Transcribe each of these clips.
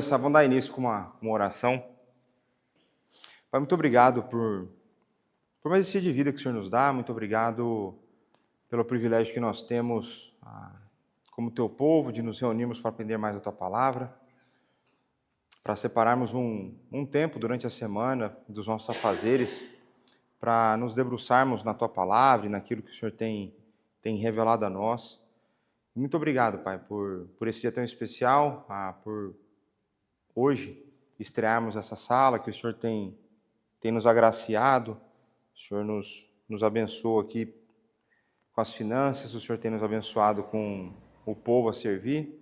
Vamos dar início com uma oração. Pai, muito obrigado por mais esse dia de vida que o Senhor nos dá, muito obrigado pelo privilégio que nós temos como teu povo, de nos reunirmos para aprender mais a tua palavra, para separarmos um tempo durante a semana dos nossos afazeres, para nos debruçarmos na tua palavra e naquilo que o Senhor tem revelado a nós. Muito obrigado, Pai, por esse dia tão especial, por hoje estrearmos essa sala que o Senhor tem nos agraciado. O Senhor nos abençoa aqui com as finanças, o Senhor tem nos abençoado com o povo a servir.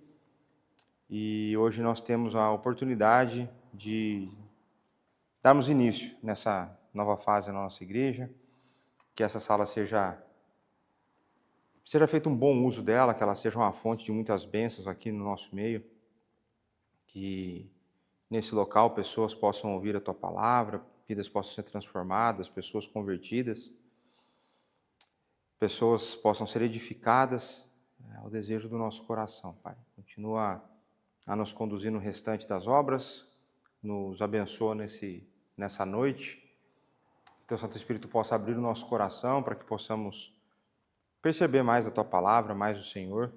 E hoje nós temos a oportunidade de darmos início nessa nova fase da nossa igreja, que essa sala seja feito um bom uso dela, que ela seja uma fonte de muitas bênçãos aqui no nosso meio, que nesse local pessoas possam ouvir a tua palavra, vidas possam ser transformadas, pessoas convertidas, pessoas possam ser edificadas. É o desejo do nosso coração, Pai. Continua a nos conduzir no restante das obras, nos abençoa nessa noite. Que teu Santo Espírito possa abrir o nosso coração para que possamos perceber mais a tua palavra, mais o Senhor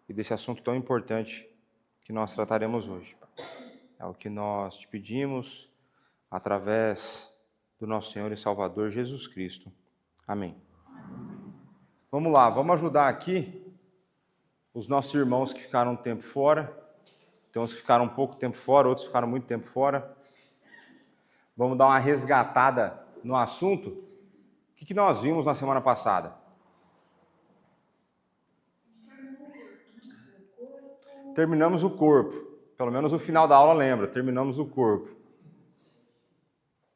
e desse assunto tão importante que nós trataremos hoje. É o que nós te pedimos através do nosso Senhor e Salvador Jesus Cristo. Amém. Vamos lá, vamos ajudar aqui os nossos irmãos que ficaram um tempo fora. Tem uns que ficaram um pouco tempo fora, outros ficaram muito tempo fora. Vamos dar uma resgatada no assunto. O que nós vimos na semana passada? Terminamos o corpo. Pelo menos no final da aula lembra, terminamos o corpo.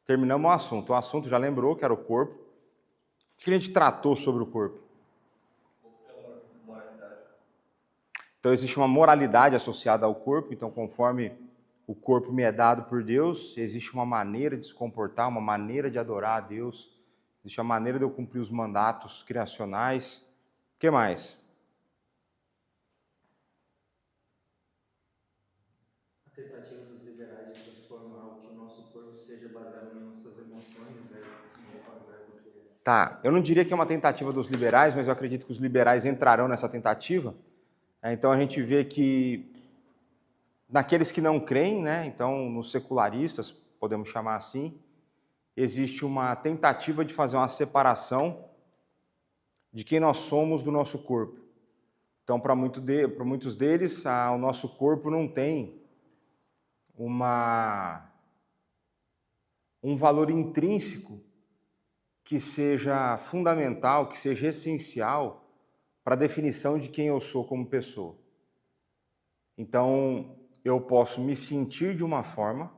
Terminamos o assunto. O assunto já lembrou que era o corpo. O que a gente tratou sobre o corpo? Então existe uma moralidade associada ao corpo. Então, conforme o corpo me é dado por Deus, existe uma maneira de se comportar, uma maneira de adorar a Deus, existe a maneira de eu cumprir os mandatos criacionais. O que mais? A tentativa dos liberais de transformar o nosso corpo seja baseado nas nossas emoções, ao invés do que é. Tá, eu não diria que é uma tentativa dos liberais, mas eu acredito que os liberais entrarão nessa tentativa. Então a gente vê que naqueles que não creem, né, então nos secularistas, podemos chamar assim, existe uma tentativa de fazer uma separação de quem nós somos do nosso corpo. Então, para muitos deles, o nosso corpo não tem um valor intrínseco que seja fundamental, que seja essencial para a definição de quem eu sou como pessoa. Então, eu posso me sentir de uma forma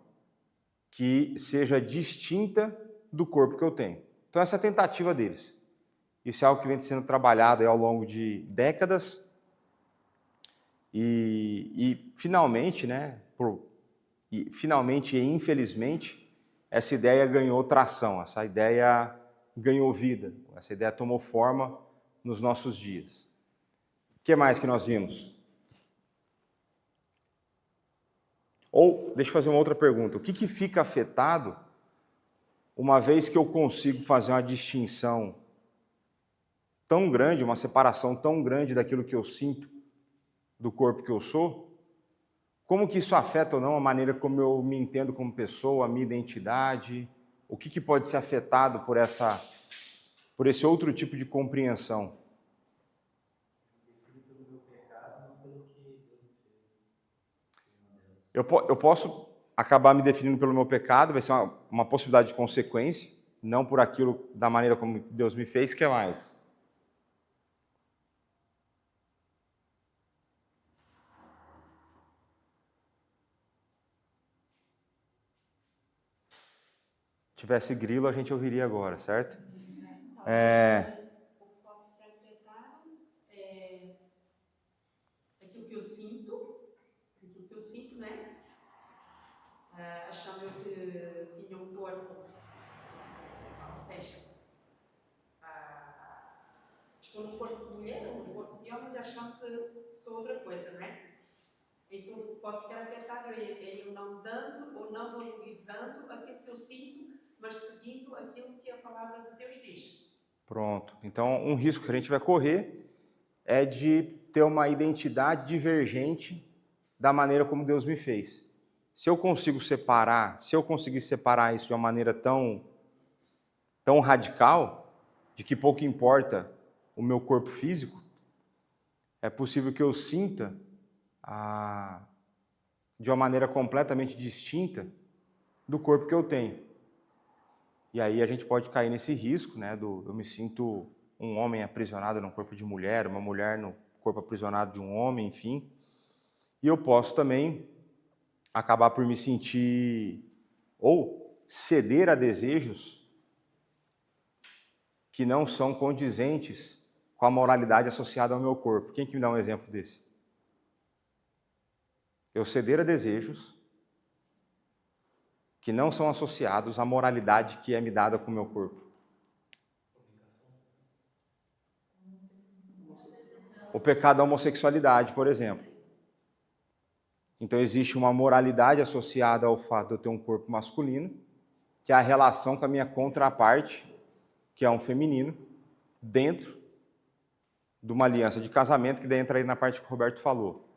que seja distinta do corpo que eu tenho. Então, essa é a tentativa deles. Isso é algo que vem sendo trabalhado ao longo de décadas e finalmente, né, finalmente e infelizmente, essa ideia ganhou tração, essa ideia ganhou vida, essa ideia tomou forma nos nossos dias. O que mais que nós vimos? Ou, deixa eu fazer uma outra pergunta, o que fica afetado uma vez que eu consigo fazer uma distinção tão grande, uma separação tão grande daquilo que eu sinto do corpo que eu sou? Como que isso afeta ou não a maneira como eu me entendo como pessoa, a minha identidade? O que pode ser afetado por esse outro tipo de compreensão? Eu posso acabar me definindo pelo meu pecado, vai ser uma possibilidade de consequência, não por aquilo da maneira como Deus me fez, que é mais? Se tivesse grilo, a gente ouviria agora, certo? O que pode ficar afetado é aquilo que eu sinto, né? Achando que tinha um corpo, ou seja, estou num corpo de mulher ou num corpo de homem, achando que sou outra coisa, não é? Então, pode ficar afetado em eu não dando ou não valorizando aquilo que eu sinto, mas seguindo aquilo que a palavra de Deus diz. Pronto. Então, um risco que a gente vai correr é de ter uma identidade divergente da maneira como Deus me fez. Se eu conseguir separar isso de uma maneira tão radical, de que pouco importa o meu corpo físico, é possível que eu sinta de uma maneira completamente distinta do corpo que eu tenho. E aí a gente pode cair nesse risco, né, eu me sinto um homem aprisionado num corpo de mulher, uma mulher no corpo aprisionado de um homem, enfim. E eu posso também acabar por me sentir ou ceder a desejos que não são condizentes com a moralidade associada ao meu corpo. Quem que me dá um exemplo desse? Eu ceder a desejos que não são associados à moralidade que é me dada com o meu corpo. O pecado da homossexualidade, por exemplo. Então existe uma moralidade associada ao fato de eu ter um corpo masculino, que é a relação com a minha contraparte, que é um feminino, dentro de uma aliança de casamento, que daí entra aí na parte que o Roberto falou.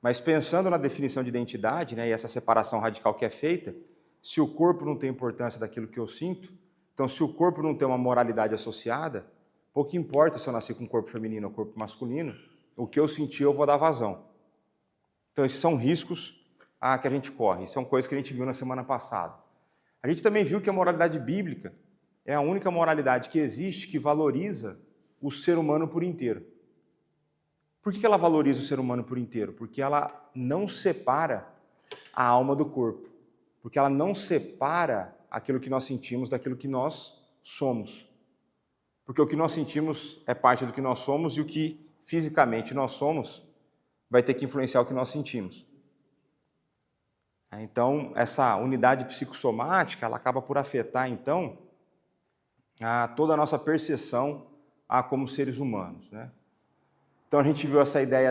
Mas pensando na definição de identidade, né, e essa separação radical que é feita, se o corpo não tem importância daquilo que eu sinto, então se o corpo não tem uma moralidade associada, pouco importa se eu nasci com um corpo feminino ou corpo masculino, o que eu sentir eu vou dar vazão. Então esses são riscos que a gente corre, são coisas que a gente viu na semana passada. A gente também viu que a moralidade bíblica é a única moralidade que existe que valoriza o ser humano por inteiro. Por que ela valoriza o ser humano por inteiro? Porque ela não separa a alma do corpo. Porque ela não separa aquilo que nós sentimos daquilo que nós somos. Porque o que nós sentimos é parte do que nós somos e o que fisicamente nós somos vai ter que influenciar o que nós sentimos. Então, essa unidade psicossomática, ela acaba por afetar, então, toda a nossa percepção como seres humanos, né? Então, a gente viu essa ideia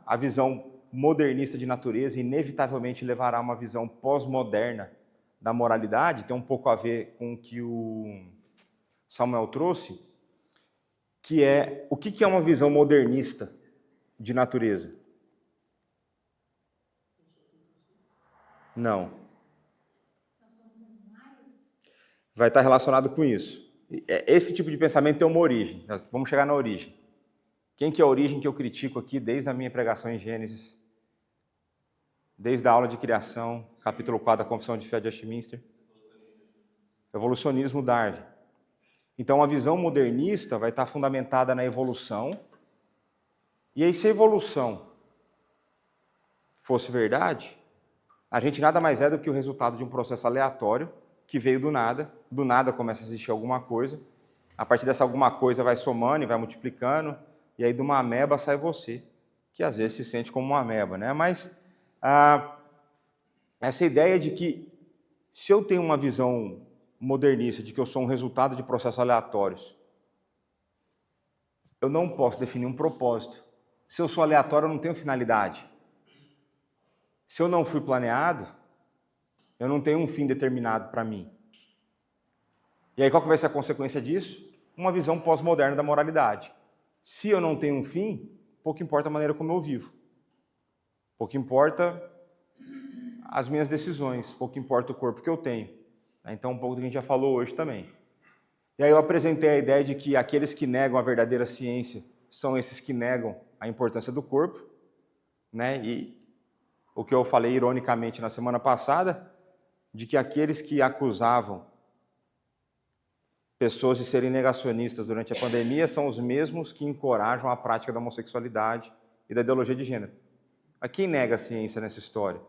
a visão modernista de natureza inevitavelmente levará a uma visão pós-moderna da moralidade, tem um pouco a ver com o que o Samuel trouxe, que é, o que é uma visão modernista de natureza? Não. Vai estar relacionado com isso. Esse tipo de pensamento tem uma origem. Vamos chegar na origem. Quem que é a origem que eu critico aqui desde a minha pregação em Gênesis? Desde a aula de criação, capítulo 4 da Confissão de Fé de Westminster? Evolucionismo Darwin. Então, a visão modernista vai estar fundamentada na evolução. E aí, se a evolução fosse verdade, a gente nada mais é do que o resultado de um processo aleatório que veio do nada começa a existir alguma coisa, a partir dessa alguma coisa vai somando e vai multiplicando, e aí de uma ameba sai você, que às vezes se sente como uma ameba, né? Mas essa ideia de que se eu tenho uma visão modernista de que eu sou um resultado de processos aleatórios, eu não posso definir um propósito. Se eu sou aleatório, eu não tenho finalidade. Se eu não fui planeado, eu não tenho um fim determinado para mim. E aí qual que vai ser a consequência disso? Uma visão pós-moderna da moralidade. Se eu não tenho um fim, pouco importa a maneira como eu vivo. Pouco importa as minhas decisões, pouco importa o corpo que eu tenho. Então, um pouco do que a gente já falou hoje também. E aí eu apresentei a ideia de que aqueles que negam a verdadeira ciência são esses que negam a importância do corpo, né? E o que eu falei ironicamente na semana passada, de que aqueles que acusavam pessoas de serem negacionistas durante a pandemia são os mesmos que encorajam a prática da homossexualidade e da ideologia de gênero. Mas quem nega a ciência nessa história?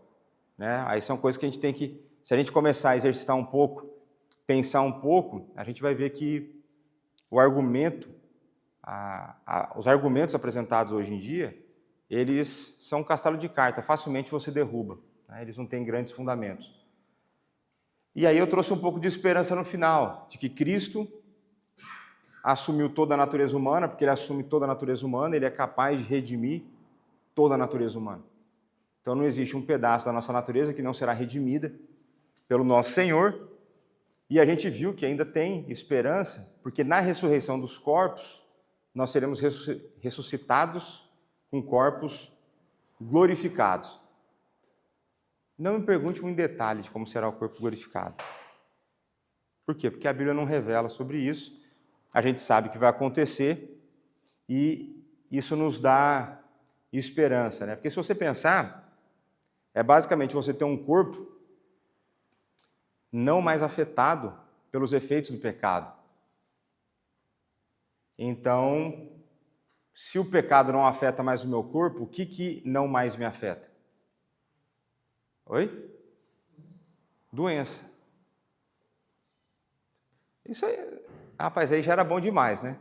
Né? Aí são coisas que a gente tem que, se a gente começar a exercitar um pouco, pensar um pouco, a gente vai ver que o argumento, os argumentos apresentados hoje em dia, eles são um castelo de carta, facilmente você derruba, né? Eles não têm grandes fundamentos. E aí eu trouxe um pouco de esperança no final, de que Cristo assumiu toda a natureza humana, porque ele assume toda a natureza humana, ele é capaz de redimir toda a natureza humana. Então não existe um pedaço da nossa natureza que não será redimida pelo nosso Senhor. E a gente viu que ainda tem esperança, porque na ressurreição dos corpos, nós seremos ressuscitados com corpos glorificados. Não me pergunte em detalhe de como será o corpo glorificado. Por quê? Porque a Bíblia não revela sobre isso. A gente sabe que vai acontecer e isso nos dá esperança, né? Porque se você pensar, é basicamente você ter um corpo não mais afetado pelos efeitos do pecado. Então, se o pecado não afeta mais o meu corpo, o que não mais me afeta? Oi? Doença. Isso aí, rapaz, aí já era bom demais, né?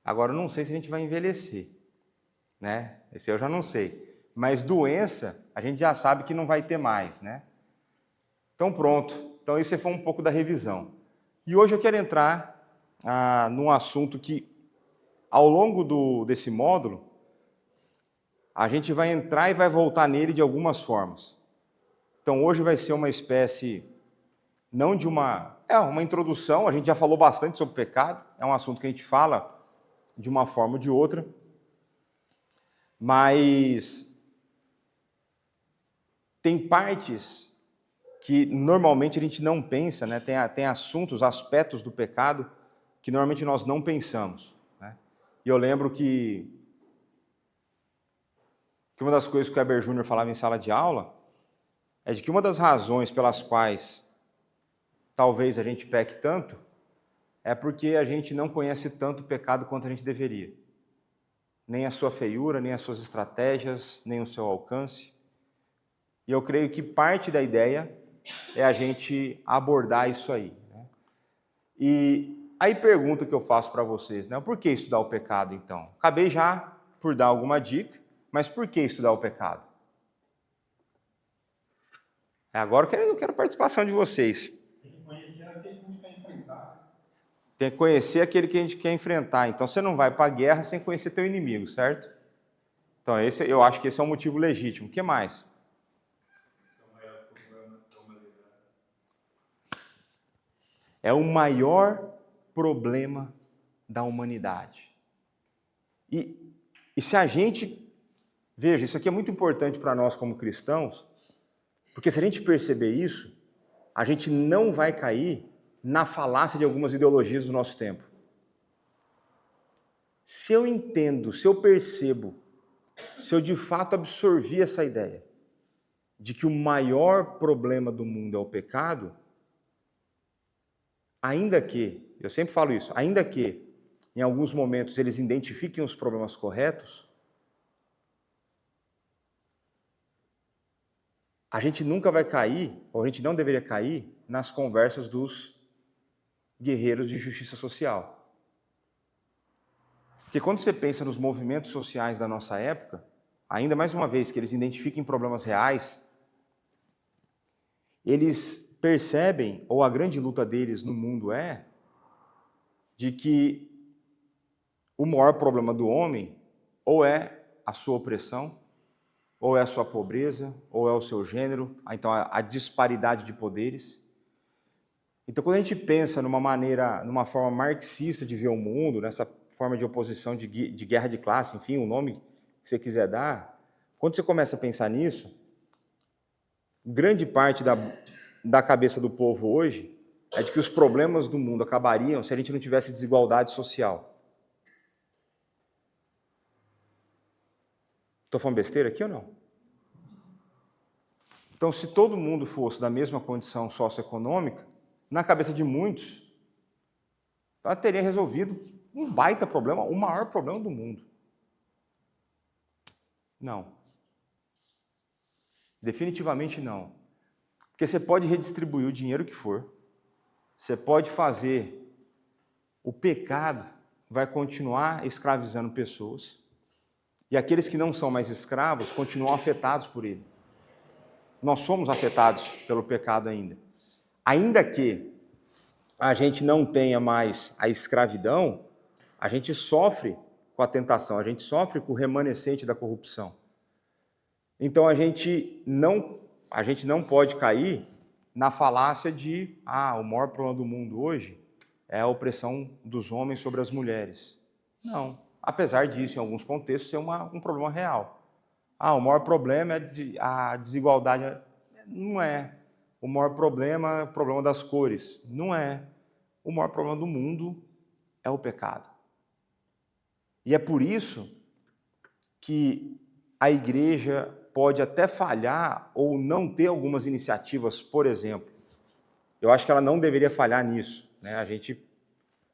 Agora eu não sei se a gente vai envelhecer, né? Esse eu já não sei. Mas doença, a gente já sabe que não vai ter mais, né? Então pronto. Então isso foi um pouco da revisão. E hoje eu quero entrar num assunto que, ao longo desse módulo, a gente vai entrar e vai voltar nele de algumas formas. Então hoje vai ser uma espécie, não de uma introdução, a gente já falou bastante sobre pecado, é um assunto que a gente fala de uma forma ou de outra, mas tem partes que normalmente a gente não pensa, né? Tem assuntos, aspectos do pecado que normalmente nós não pensamos, né? E eu lembro que uma das coisas que o Heber Júnior falava em sala de aula é de que uma das razões pelas quais talvez a gente peque tanto é porque a gente não conhece tanto o pecado quanto a gente deveria. Nem a sua feiura, nem as suas estratégias, nem o seu alcance. E eu creio que parte da ideia é a gente abordar isso aí, né? E aí pergunta que eu faço para vocês, né? Por que estudar o pecado, então? Acabei já por dar alguma dica, mas por que estudar o pecado? Agora eu quero a participação de vocês. Tem que conhecer aquele que a gente quer enfrentar. Tem que conhecer aquele que a gente quer enfrentar. Então você não vai para a guerra sem conhecer teu inimigo, certo? Então eu acho que esse é um motivo legítimo. O que mais? É o maior problema da humanidade. E se a gente... Veja, isso aqui é muito importante para nós como cristãos, porque se a gente perceber isso, a gente não vai cair na falácia de algumas ideologias do nosso tempo. Se eu entendo, se eu percebo, se eu de fato absorvi essa ideia de que o maior problema do mundo é o pecado, ainda que, eu sempre falo isso, ainda que em alguns momentos eles identifiquem os problemas corretos, a gente nunca vai cair, ou a gente não deveria cair, nas conversas dos guerreiros de justiça social. Porque quando você pensa nos movimentos sociais da nossa época, ainda mais uma vez que eles identifiquem problemas reais, eles percebem, ou a grande luta deles no mundo é, de que o maior problema do homem ou é a sua opressão, ou é a sua pobreza, ou é o seu gênero, então a disparidade de poderes. Então, quando a gente pensa numa forma marxista de ver o mundo, nessa forma de oposição, de guerra de classe, enfim, o nome que você quiser dar, quando você começa a pensar nisso, grande parte da cabeça do povo hoje é de que os problemas do mundo acabariam se a gente não tivesse desigualdade social. Estou falando besteira aqui ou não? Então, se todo mundo fosse da mesma condição socioeconômica, na cabeça de muitos, ela teria resolvido um baita problema, o maior problema do mundo. Não. Definitivamente não. Porque você pode redistribuir o dinheiro que for, você pode fazer, o pecado vai continuar escravizando pessoas, e aqueles que não são mais escravos continuam afetados por ele. Nós somos afetados pelo pecado ainda. Ainda que a gente não tenha mais a escravidão, a gente sofre com a tentação, a gente sofre com o remanescente da corrupção. Então a gente não pode cair na falácia de o maior problema do mundo hoje é a opressão dos homens sobre as mulheres. Não. Apesar disso, em alguns contextos, ser um problema real. O maior problema é a desigualdade. Não é. O maior problema é o problema das cores. Não é. O maior problema do mundo é o pecado. E é por isso que a igreja pode até falhar ou não ter algumas iniciativas, por exemplo. Eu acho que ela não deveria falhar nisso, né? A gente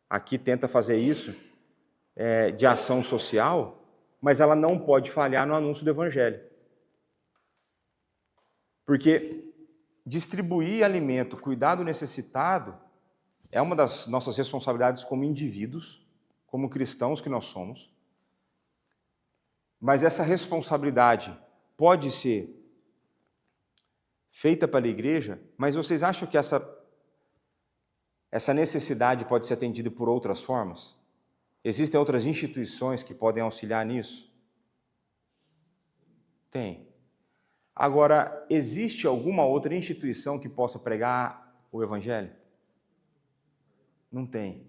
aqui tenta fazer isso de ação social, mas ela não pode falhar no anúncio do evangelho. Porque distribuir alimento, cuidar do necessitado, é uma das nossas responsabilidades como indivíduos, como cristãos que nós somos. Mas essa responsabilidade pode ser feita pela igreja, mas vocês acham que essa necessidade pode ser atendida por outras formas? Existem outras instituições que podem auxiliar nisso? Tem. Agora, existe alguma outra instituição que possa pregar o evangelho? Não tem.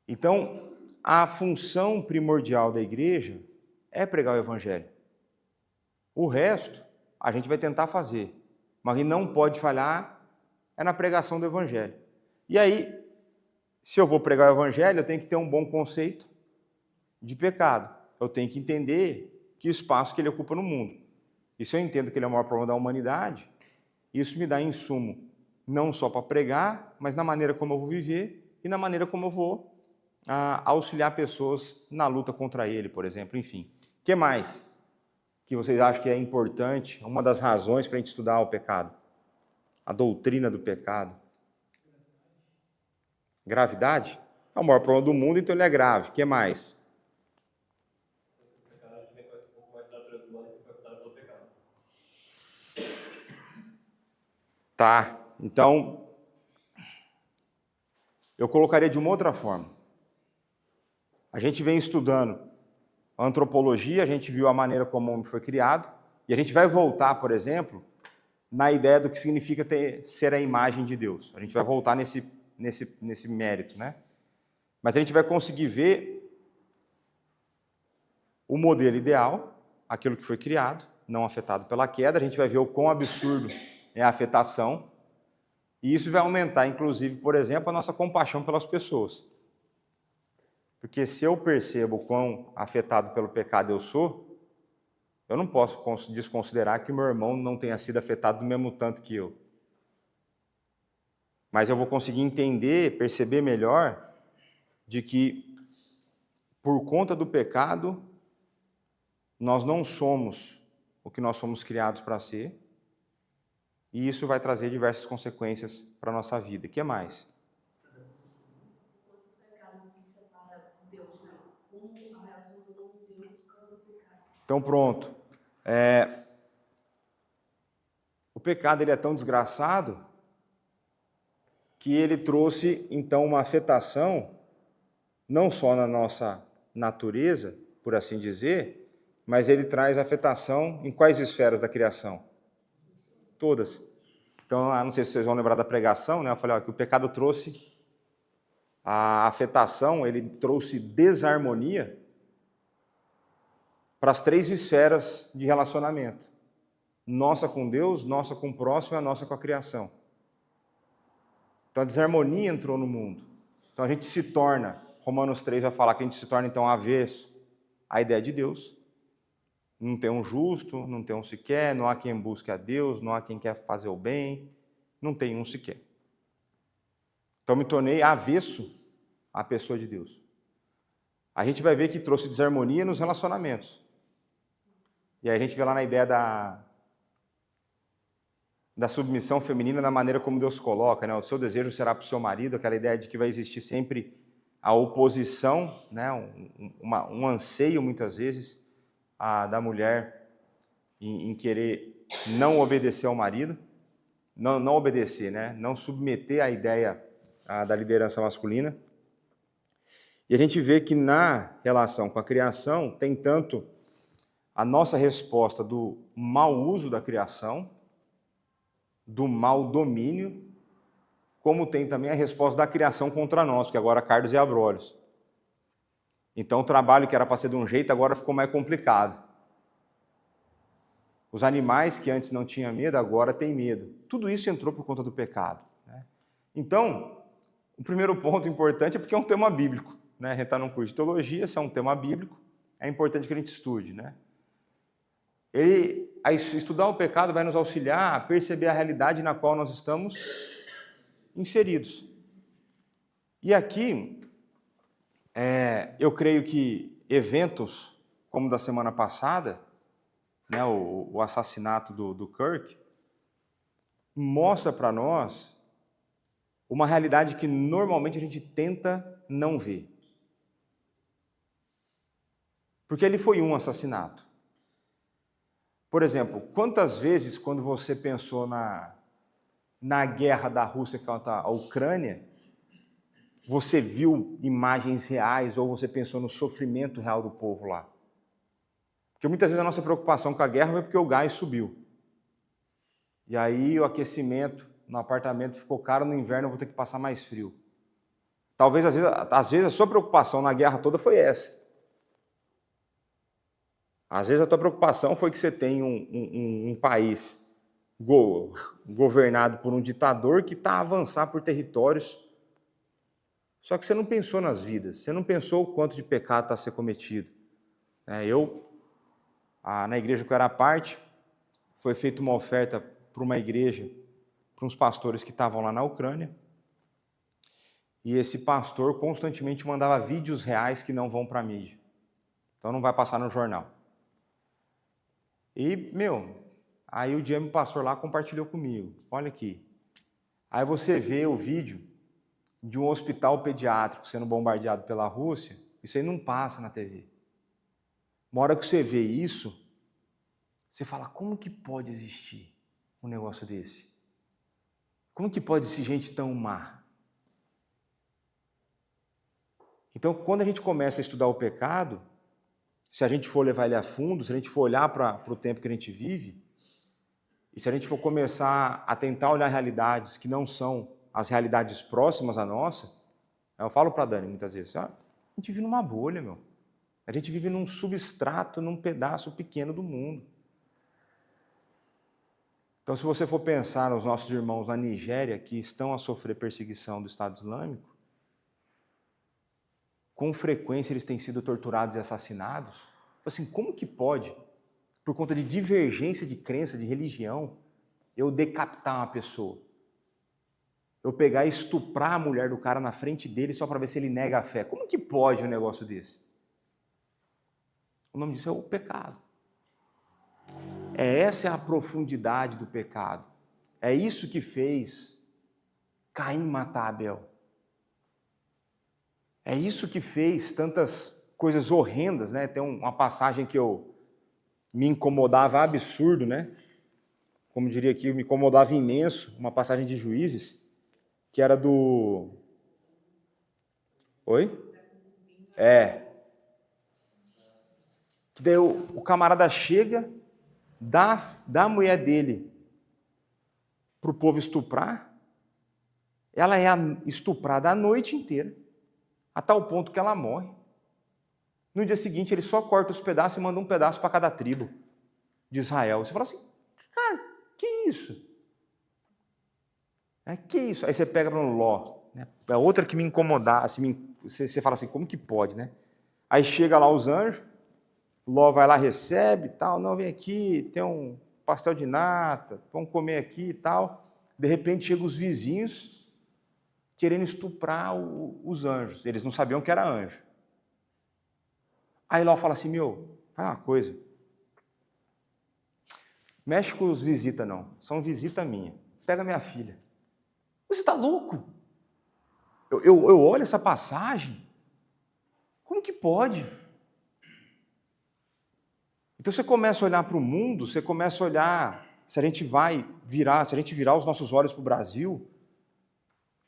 Então, a função primordial da igreja é pregar o evangelho. O resto, a gente vai tentar fazer, mas quem não pode falhar é na pregação do evangelho. E aí, se eu vou pregar o evangelho, eu tenho que ter um bom conceito de pecado. Eu tenho que entender que espaço que ele ocupa no mundo. E se eu entendo que ele é o maior problema da humanidade, isso me dá insumo, não só para pregar, mas na maneira como eu vou viver e na maneira como eu vou auxiliar pessoas na luta contra ele, por exemplo. Enfim, o que mais que vocês acham que é importante, uma das razões para a gente estudar o pecado? A doutrina do pecado. Gravidade? É o maior problema do mundo, então ele é grave. O que mais? O pecado, a gente reconhece um pouco mais da natureza humana que foi afetada pelo pecado. Tá, então eu colocaria de uma outra forma. A gente vem estudando a antropologia, a gente viu a maneira como o homem foi criado, e a gente vai voltar, por exemplo, na ideia do que significa ser a imagem de Deus. A gente vai voltar nesse mérito, né? Mas a gente vai conseguir ver o modelo ideal, aquilo que foi criado, não afetado pela queda. A gente vai ver o quão absurdo é a afetação, e isso vai aumentar, inclusive, por exemplo, a nossa compaixão pelas pessoas. Porque se eu percebo o quão afetado pelo pecado eu sou, eu não posso desconsiderar que o meu irmão não tenha sido afetado do mesmo tanto que eu. Mas eu vou conseguir entender, perceber melhor de que, por conta do pecado, nós não somos o que nós somos criados para ser, e isso vai trazer diversas consequências para a nossa vida. O que mais? Então, pronto. O pecado ele é tão desgraçado que ele trouxe, então, uma afetação, não só na nossa natureza, por assim dizer, mas ele traz afetação em quais esferas da criação? Todas. Então, não sei se vocês vão lembrar da pregação, né? Eu falei que o pecado trouxe a afetação, ele trouxe desarmonia para as 3 esferas de relacionamento. Nossa com Deus, nossa com o próximo e a nossa com a criação. Então a desarmonia entrou no mundo. Então a gente se torna, Romanos 3 vai falar que a gente se torna então avesso à ideia de Deus. Não tem um justo, não tem um sequer, não há quem busque a Deus, não há quem quer fazer o bem, não tem um sequer. Então me tornei avesso à pessoa de Deus. A gente vai ver que trouxe desarmonia nos relacionamentos. E aí a gente vê lá na ideia da submissão feminina, da maneira como Deus coloca, né? O seu desejo será para o seu marido, aquela ideia de que vai existir sempre a oposição, né? um anseio, muitas vezes, da mulher em querer não obedecer ao marido, não obedecer, né? Não submeter à ideia da liderança masculina. E a gente vê que na relação com a criação tem tanto a nossa resposta do mau uso da criação, do mau domínio, como tem também a resposta da criação contra nós, porque agora Cardos e Abrolhos. Então o trabalho que era para ser de um jeito agora ficou mais complicado. Os animais que antes não tinham medo, agora têm medo. Tudo isso entrou por conta do pecado, né? Então, o primeiro ponto importante é porque é um tema bíblico, né? A gente está num curso de teologia, se é um tema bíblico, é importante que a gente estude, né? Estudar o pecado vai nos auxiliar a perceber a realidade na qual nós estamos inseridos. E aqui, eu creio que eventos como o da semana passada, né, o assassinato do Kirk, mostra para nós uma realidade que normalmente a gente tenta não ver. Porque ele foi um assassinato. Por exemplo, quantas vezes quando você pensou na guerra da Rússia contra a Ucrânia, você viu imagens reais ou você pensou no sofrimento real do povo lá? Porque muitas vezes a nossa preocupação com a guerra foi porque o gás subiu. E aí o aquecimento no apartamento ficou caro, no inverno eu vou ter que passar mais frio. Talvez, às vezes, a sua preocupação na guerra toda foi essa. Às vezes a tua preocupação foi que você tem um país governado por um ditador que está a avançar por territórios. Só que você não pensou nas vidas, você não pensou o quanto de pecado está a ser cometido. Na igreja que eu era parte, foi feita uma oferta para uma igreja, para uns pastores que estavam lá na Ucrânia, e esse pastor constantemente mandava vídeos reais que não vão para a mídia. Então não vai passar no jornal. E, aí o Jamie, pastor lá, compartilhou comigo. Olha aqui. Aí você vê o vídeo de um hospital pediátrico sendo bombardeado pela Rússia, isso aí não passa na TV. Uma hora que você vê isso, você fala, como que pode existir um negócio desse? Como que pode existir gente tão má? Então, quando a gente começa a estudar o pecado, se a gente for levar ele a fundo, se a gente for olhar para o tempo que a gente vive, e se a gente for começar a tentar olhar realidades que não são as realidades próximas à nossa, eu falo para a Dani muitas vezes, a gente vive numa bolha, a gente vive num substrato, num pedaço pequeno do mundo. Então, se você for pensar nos nossos irmãos na Nigéria, que estão a sofrer perseguição do Estado Islâmico, com frequência eles têm sido torturados e assassinados. Assim, como que pode, por conta de divergência de crença, de religião, eu decapitar uma pessoa? Eu pegar e estuprar a mulher do cara na frente dele só para ver se ele nega a fé? Como que pode um negócio desse? O nome disso é o pecado. Essa é a profundidade do pecado. É isso que fez Caim matar Abel. É isso que fez tantas coisas horrendas, né? Tem uma passagem que me incomodava absurdo, né? Como diria aqui, me incomodava imenso, uma passagem de Juízes, que era do... Oi? Que daí o camarada chega, dá a mulher dele para o povo estuprar, ela é estuprada a noite inteira, a tal ponto que ela morre. No dia seguinte, ele só corta os pedaços e manda um pedaço para cada tribo de Israel. Você fala assim, cara, que isso? Que isso? Aí você pega no Ló, né? É outra que me incomodava, assim, você fala assim, como que pode, né? Aí chega lá os anjos, Ló vai lá, recebe e tal, não, vem aqui, tem um pastel de nata, vamos comer aqui e tal. De repente chegam os vizinhos querendo estuprar os anjos. Eles não sabiam que era anjo. Aí Ló fala assim, faz uma coisa. Mexe com os visita não, são visita minha. Pega minha filha. Você está louco? Eu olho essa passagem, como que pode? Então você começa a olhar para o mundo, você começa a olhar, se a gente virar os nossos olhos para o Brasil,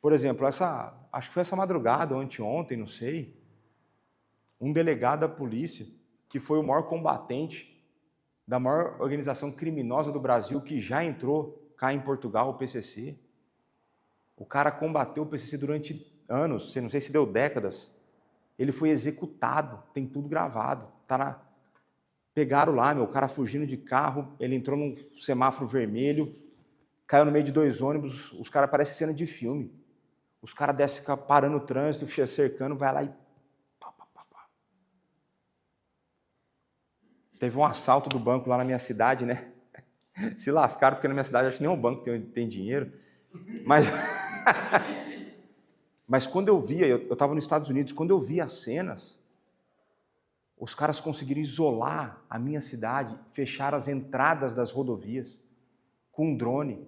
por exemplo, acho que foi essa madrugada ou anteontem, não sei, um delegado da polícia, que foi o maior combatente da maior organização criminosa do Brasil, que já entrou cá em Portugal, o PCC. O cara combateu o PCC durante anos, não sei se deu décadas. Ele foi executado, tem tudo gravado. Pegaram lá, o cara fugindo de carro, ele entrou num semáforo vermelho, caiu no meio de 2 ônibus, os caras parecem cena de filme. Os caras descem parando o trânsito, cercando, vai lá e... Teve um assalto do banco lá na minha cidade, né? Se lascaram, porque na minha cidade acho que nenhum banco tem dinheiro. Mas quando eu via, eu estava nos Estados Unidos, quando eu via as cenas, os caras conseguiram isolar a minha cidade, fechar as entradas das rodovias com um drone,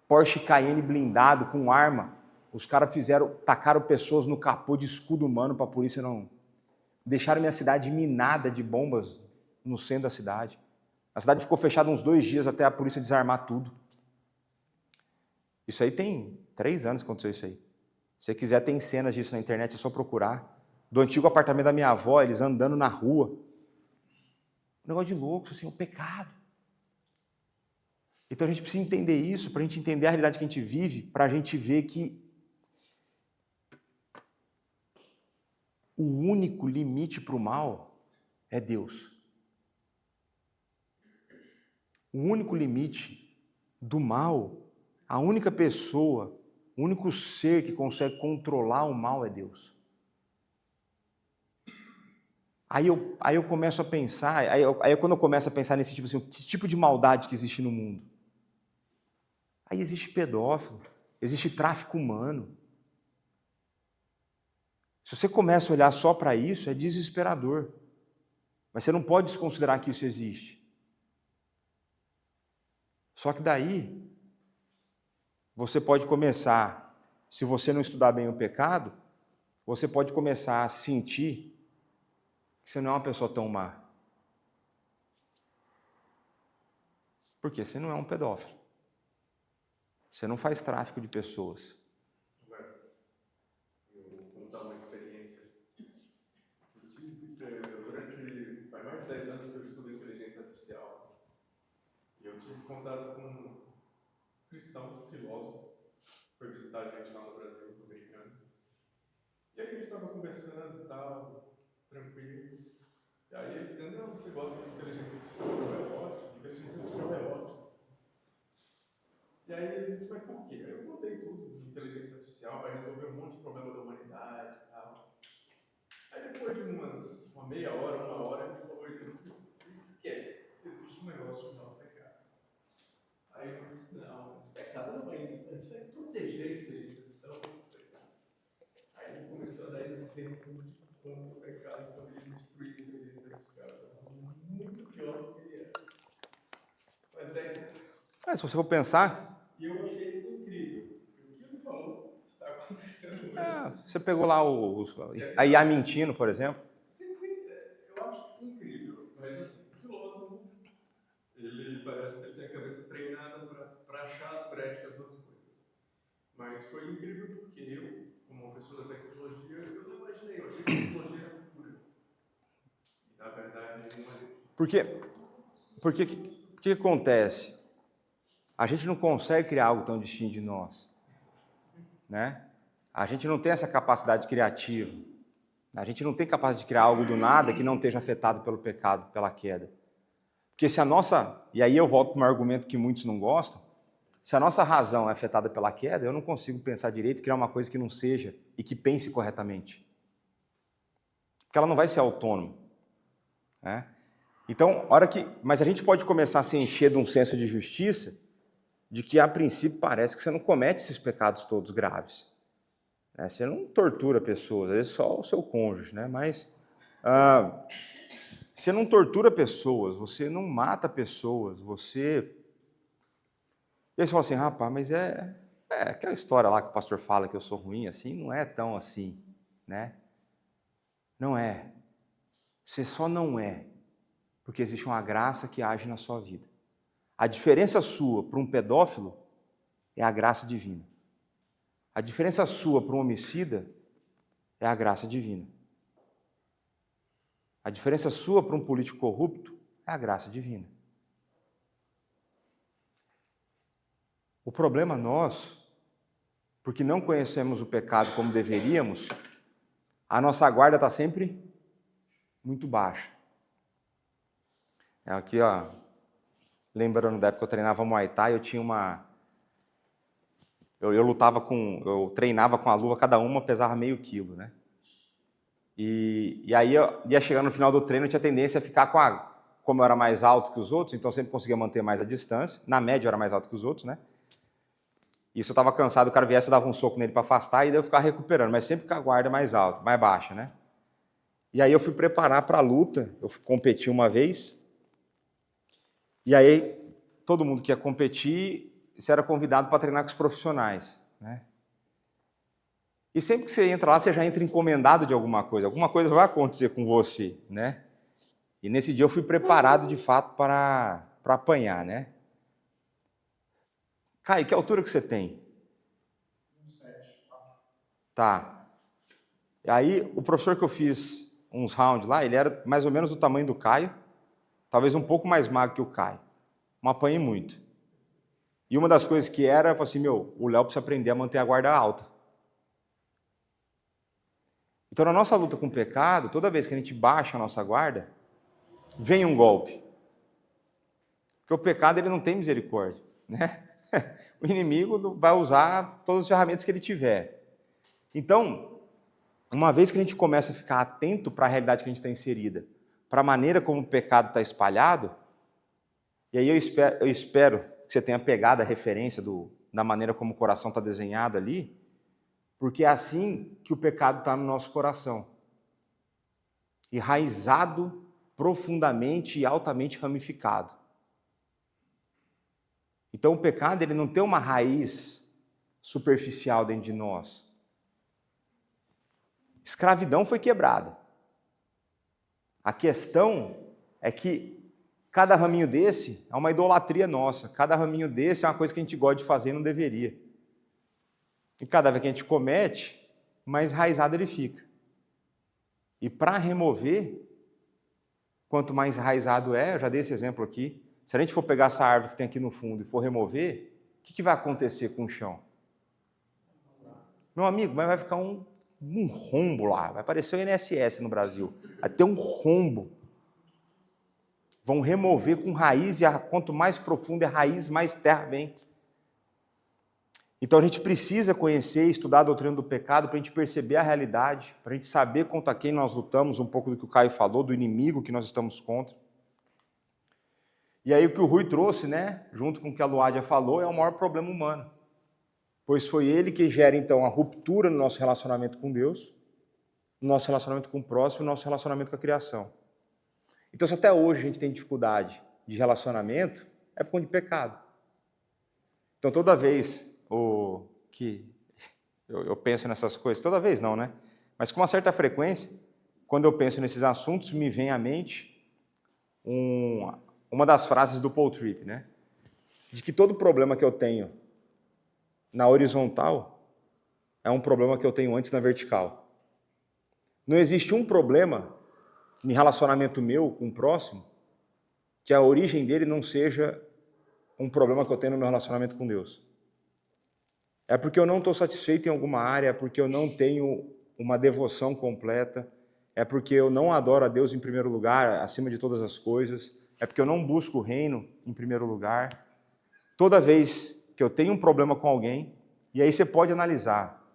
Porsche Cayenne blindado, com arma. Os caras tacaram pessoas no capô de escudo humano para a polícia não... Deixaram minha cidade minada de bombas no centro da cidade. A cidade ficou fechada uns 2 dias até a polícia desarmar tudo. Isso aí tem 3 anos que aconteceu isso aí. Se você quiser, tem cenas disso na internet, é só procurar. Do antigo apartamento da minha avó, eles andando na rua. Um negócio de louco, assim, um pecado. Então a gente precisa entender isso, para a gente entender a realidade que a gente vive, para a gente ver que o único limite para o mal é Deus. O único limite do mal, a única pessoa, o único ser que consegue controlar o mal é Deus. Aí eu começo a pensar, quando eu começo a pensar nesse tipo assim, que tipo de maldade que existe no mundo? Aí existe pedófilo, existe tráfico humano. Se você começa a olhar só para isso, é desesperador. Mas você não pode desconsiderar que isso existe. Só que daí, você pode começar, se você não estudar bem o pecado, você pode começar a sentir que você não é uma pessoa tão má. Porque você não é um pedófilo. Você não faz tráfico de pessoas. Eu vou contar uma experiência. Durante mais de 10 anos que eu estudo inteligência artificial, e eu tive contato com um cristão, filósofo, que foi visitar a gente lá no Brasil, americano. E aí a gente estava conversando e tal, tranquilo. E aí ele dizendo, não, você gosta de inteligência artificial? É ótimo, inteligência artificial é ótimo. E aí ele disse, mas por quê? Aí eu contei tudo de inteligência artificial, vai resolver um monte de problema da humanidade e tal. Aí depois de uma meia hora, 1 hora, ele falou, ele disse, você esquece que existe um negócio chamado pecado. Aí eu disse, não, mas pecado não vai, a gente vai proteger a inteligência artificial do pecado. Aí ele começou a dar exemplo de como o pecado poderia destruir a inteligência artificial. Muito pior do que ele era. Faz 10 anos. Se você for pensar... E eu achei incrível. O que ele falou está acontecendo hoje. Você pegou lá a IA mentindo, por exemplo? Sim, eu acho incrível. Mas assim, o filósofo, ele parece que ele tem a cabeça treinada para achar as brechas nas coisas. Mas foi incrível porque eu, como uma pessoa da tecnologia, eu não imaginei. Eu achei que a tecnologia era futura. E na verdade não é. Porque o que acontece? A gente não consegue criar algo tão distinto de nós, né? A gente não tem essa capacidade criativa. A gente não tem capacidade de criar algo do nada que não esteja afetado pelo pecado, pela queda. Porque se a nossa... E aí eu volto para um argumento que muitos não gostam. Se a nossa razão é afetada pela queda, eu não consigo pensar direito e criar uma coisa que não seja e que pense corretamente. Porque ela não vai ser autônoma, né? Então, mas a gente pode começar a se encher de um senso de justiça de que, a princípio, parece que você não comete esses pecados todos graves. Você não tortura pessoas, às vezes só o seu cônjuge, né? Mas você não tortura pessoas, você não mata pessoas, você... E aí você fala assim, rapaz, mas é aquela história lá que o pastor fala que eu sou ruim, assim, não é tão assim, né? Não é. Você só não é, porque existe uma graça que age na sua vida. A diferença sua para um pedófilo é a graça divina. A diferença sua para um homicida é a graça divina. A diferença sua para um político corrupto é a graça divina. O problema nosso, porque não conhecemos o pecado como deveríamos, a nossa guarda está sempre muito baixa. Aqui, ó, lembrando da época que eu treinava Muay Thai, eu tinha eu treinava com a luva, cada uma pesava meio quilo, né? E aí eu ia chegando no final do treino, eu tinha tendência a ficar como eu era mais alto que os outros, então eu sempre conseguia manter mais a distância, na média eu era mais alto que os outros, né? E se eu estava cansado, o cara viesse, eu dava um soco nele para afastar, e daí eu ficava recuperando, mas sempre com a guarda mais alta, mais baixa, né? E aí eu fui preparar para a luta, eu competi uma vez, e aí todo mundo que ia competir, você era convidado para treinar com os profissionais, né? E sempre que você entra lá, você já entra encomendado de alguma coisa vai acontecer com você, né? E nesse dia eu fui preparado de fato para apanhar, né? Caio, que altura que você tem? 7. Tá. Aí o professor que eu fiz uns rounds lá, ele era mais ou menos do tamanho do Caio, talvez um pouco mais magro que o Caio. Mas apanhei muito. E uma das coisas que eu falei assim, o Léo precisa aprender a manter a guarda alta. Então, na nossa luta com o pecado, toda vez que a gente baixa a nossa guarda, vem um golpe. Porque o pecado, ele não tem misericórdia, né? O inimigo vai usar todas as ferramentas que ele tiver. Então, uma vez que a gente começa a ficar atento para a realidade que a gente está inserida, para a maneira como o pecado está espalhado, e aí eu espero que você tenha pegado a referência da maneira como o coração está desenhado ali, porque é assim que o pecado está no nosso coração. Enraizado profundamente e altamente ramificado. Então o pecado, ele não tem uma raiz superficial dentro de nós. Escravidão foi quebrada. A questão é que cada raminho desse é uma idolatria nossa. Cada raminho desse é uma coisa que a gente gosta de fazer e não deveria. E cada vez que a gente comete, mais enraizado ele fica. E para remover, quanto mais enraizado eu já dei esse exemplo aqui, se a gente for pegar essa árvore que tem aqui no fundo e for remover, o que vai acontecer com o chão? Meu amigo, mas vai ficar um rombo lá, vai aparecer o INSS no Brasil, vai ter um rombo. Vão remover com raiz, e quanto mais profunda é a raiz, mais terra vem. Então a gente precisa conhecer e estudar a doutrina do pecado para a gente perceber a realidade, para a gente saber contra quem nós lutamos, um pouco do que o Caio falou, do inimigo que nós estamos contra. E aí o que o Rui trouxe, né, junto com o que a Luádia falou, é o maior problema humano. Pois foi ele que gera então a ruptura no nosso relacionamento com Deus, no nosso relacionamento com o próximo, no nosso relacionamento com a criação. Então se até hoje a gente tem dificuldade de relacionamento, é por conta de pecado. Então toda vez que eu penso nessas coisas, toda vez não, né? Mas com uma certa frequência, quando eu penso nesses assuntos, me vem à mente uma das frases do Paul Tripp, né? De que todo problema que eu tenho na horizontal é um problema que eu tenho antes na vertical. Não existe um problema em relacionamento meu com o próximo que a origem dele não seja um problema que eu tenho no meu relacionamento com Deus. É porque eu não estou satisfeito em alguma área, é porque eu não tenho uma devoção completa, é porque eu não adoro a Deus em primeiro lugar, acima de todas as coisas, é porque eu não busco o reino em primeiro lugar. Toda vez que eu tenho um problema com alguém, e aí você pode analisar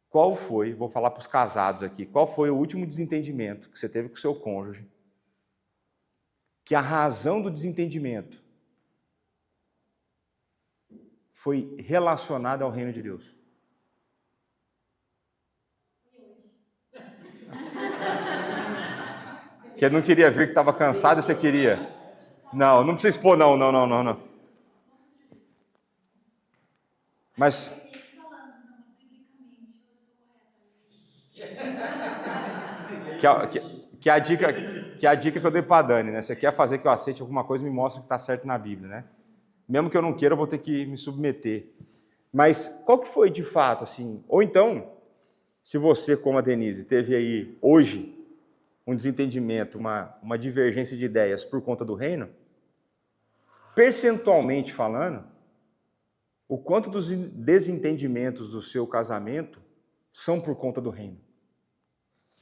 qual foi, vou falar para os casados aqui, qual foi o último desentendimento que você teve com o seu cônjuge, que a razão do desentendimento foi relacionada ao reino de Deus. Que ele não queria ver que estava cansado e você queria. Não precisa expor, não. Mas que é a dica que eu dei para a Dani, né? Você quer fazer que eu aceite alguma coisa, me mostra que está certo na Bíblia, né? Mesmo que eu não queira, eu vou ter que me submeter. Mas qual que foi de fato, assim? Ou então, se você, como a Denise, teve aí hoje um desentendimento, uma divergência de ideias por conta do reino, percentualmente falando, o quanto dos desentendimentos do seu casamento são por conta do reino.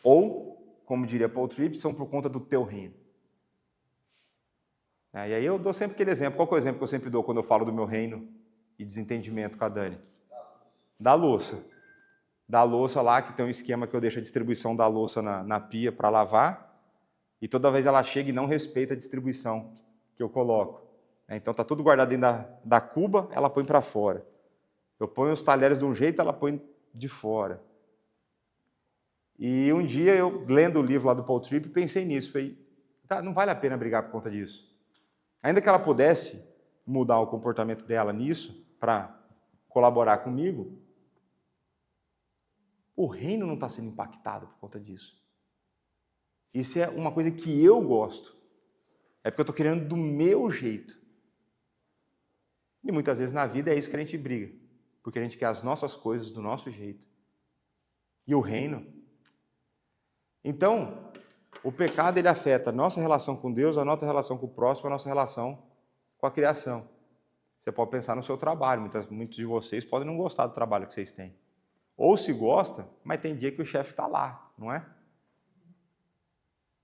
Ou, como diria Paul Tripp, são por conta do teu reino. E aí eu dou sempre aquele exemplo. Qual que é o exemplo que eu sempre dou quando eu falo do meu reino e desentendimento com a Dani? Da louça. Da louça lá, que tem um esquema que eu deixo a distribuição da louça na pia para lavar, e toda vez ela chega e não respeita a distribuição que eu coloco. Então está tudo guardado dentro da cuba, ela põe para fora. Eu ponho os talheres de um jeito, ela põe de fora. E um dia eu, lendo o livro lá do Paul Tripp, pensei nisso. Falei, tá, não vale a pena brigar por conta disso. Ainda que ela pudesse mudar o comportamento dela nisso, para colaborar comigo, o reino não está sendo impactado por conta disso. Isso é uma coisa que eu gosto. É porque eu estou querendo do meu jeito. E muitas vezes na vida é isso que a gente briga. Porque a gente quer as nossas coisas do nosso jeito. E o reino. Então, o pecado ele afeta a nossa relação com Deus, a nossa relação com o próximo, a nossa relação com a criação. Você pode pensar no seu trabalho. Muitos de vocês podem não gostar do trabalho que vocês têm. Ou se gosta, mas tem dia que o chefe está lá, não é?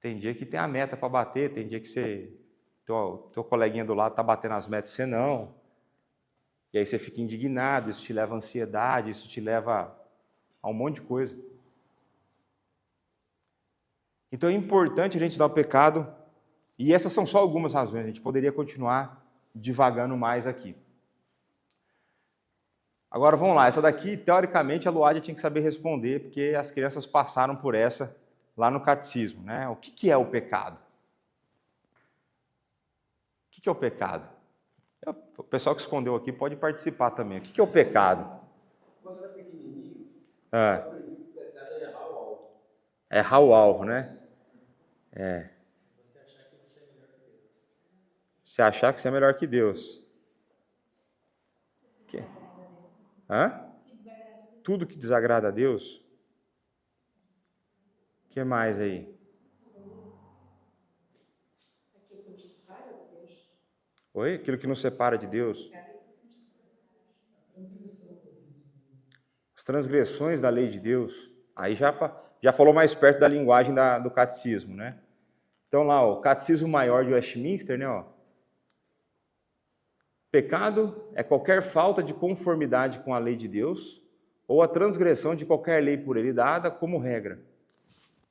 Tem dia que tem a meta para bater, tem dia que teu coleguinha do lado está batendo as metas e você não. E aí você fica indignado, isso te leva a ansiedade, isso te leva a um monte de coisa. Então é importante a gente dar o pecado, e essas são só algumas razões, a gente poderia continuar divagando mais aqui. Agora vamos lá, essa daqui, teoricamente, a Luádia tinha que saber responder, porque as crianças passaram por essa lá no catecismo, né? O que é o pecado? O que é o pecado? O pessoal que escondeu aqui pode participar também. O que é o pecado? Quando era pequenininho, eu aprendi que o pecado é errar o alvo. Errar o alvo, né? Você achar que você é melhor que Deus. Você achar que você é melhor que Deus. Tudo que desagrada a Deus. O que mais aí? Oi? Aquilo que nos separa de Deus. As transgressões da lei de Deus. Aí já falou mais perto da linguagem do catecismo, né? Então lá, o Catecismo Maior de Westminster, né? Ó. Pecado é qualquer falta de conformidade com a lei de Deus ou a transgressão de qualquer lei por ele dada como regra.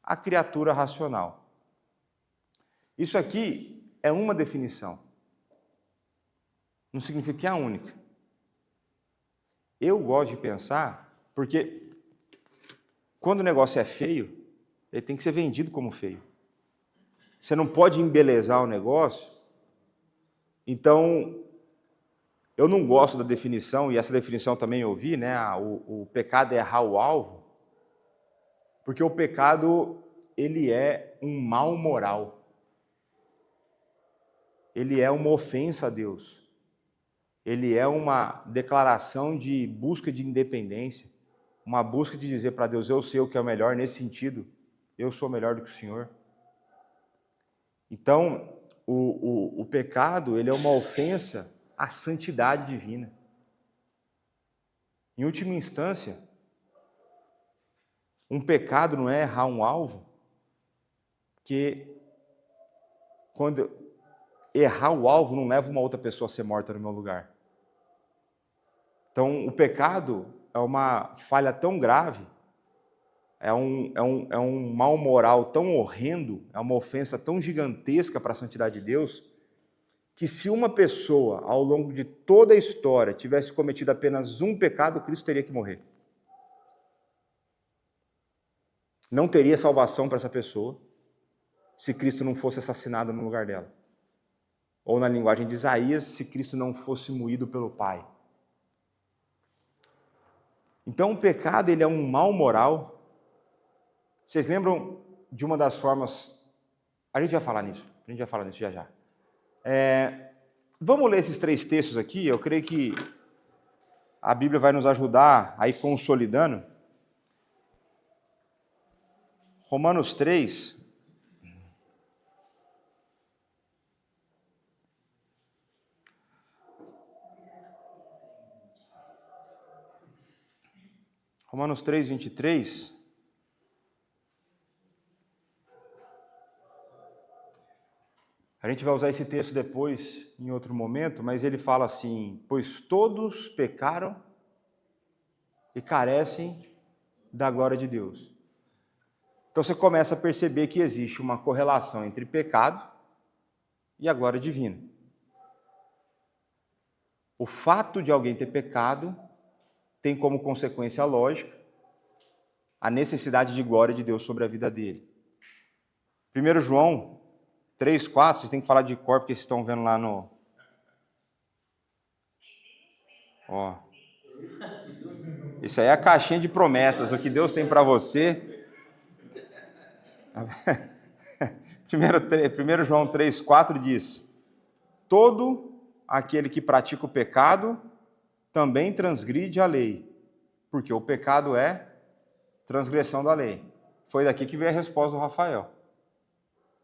A criatura racional. Isso aqui é uma definição. Não significa que é a única. Eu gosto de pensar, porque quando o negócio é feio, ele tem que ser vendido como feio. Você não pode embelezar o negócio. Então, eu não gosto da definição, e essa definição também eu ouvi, né? O pecado é errar o alvo, porque o pecado, ele é um mal moral. Ele é uma ofensa a Deus. Ele é uma declaração de busca de independência, uma busca de dizer para Deus, eu sei o que é o melhor, nesse sentido, eu sou melhor do que o Senhor. Então, o pecado, ele é uma ofensa à santidade divina. Em última instância, um pecado não é errar um alvo, porque quando errar o alvo não leva uma outra pessoa a ser morta no meu lugar. Então, o pecado é uma falha tão grave, é um mal moral tão horrendo, é uma ofensa tão gigantesca para a santidade de Deus, que se uma pessoa, ao longo de toda a história, tivesse cometido apenas um pecado, Cristo teria que morrer. Não teria salvação para essa pessoa, se Cristo não fosse assassinado no lugar dela. Ou na linguagem de Isaías, se Cristo não fosse moído pelo Pai. Então o pecado, ele é um mal moral. Vocês lembram de uma das formas... A gente vai falar nisso já já. Vamos ler esses 3 textos aqui, eu creio que a Bíblia vai nos ajudar a ir consolidando. Romanos 3. Romanos 3, 23. A gente vai usar esse texto depois, em outro momento, mas ele fala assim: pois todos pecaram e carecem da glória de Deus. Então você começa a perceber que existe uma correlação entre pecado e a glória divina. O fato de alguém ter pecado tem como consequência lógica a necessidade de glória de Deus sobre a vida dele. 1 João 3, 4, vocês têm que falar de cor, porque vocês estão vendo lá no... Ó. Isso aí é a caixinha de promessas, o que Deus tem para você. 1 João 3, 4 diz: todo aquele que pratica o pecado também transgride a lei, porque o pecado é transgressão da lei. Foi daqui que veio a resposta do Rafael,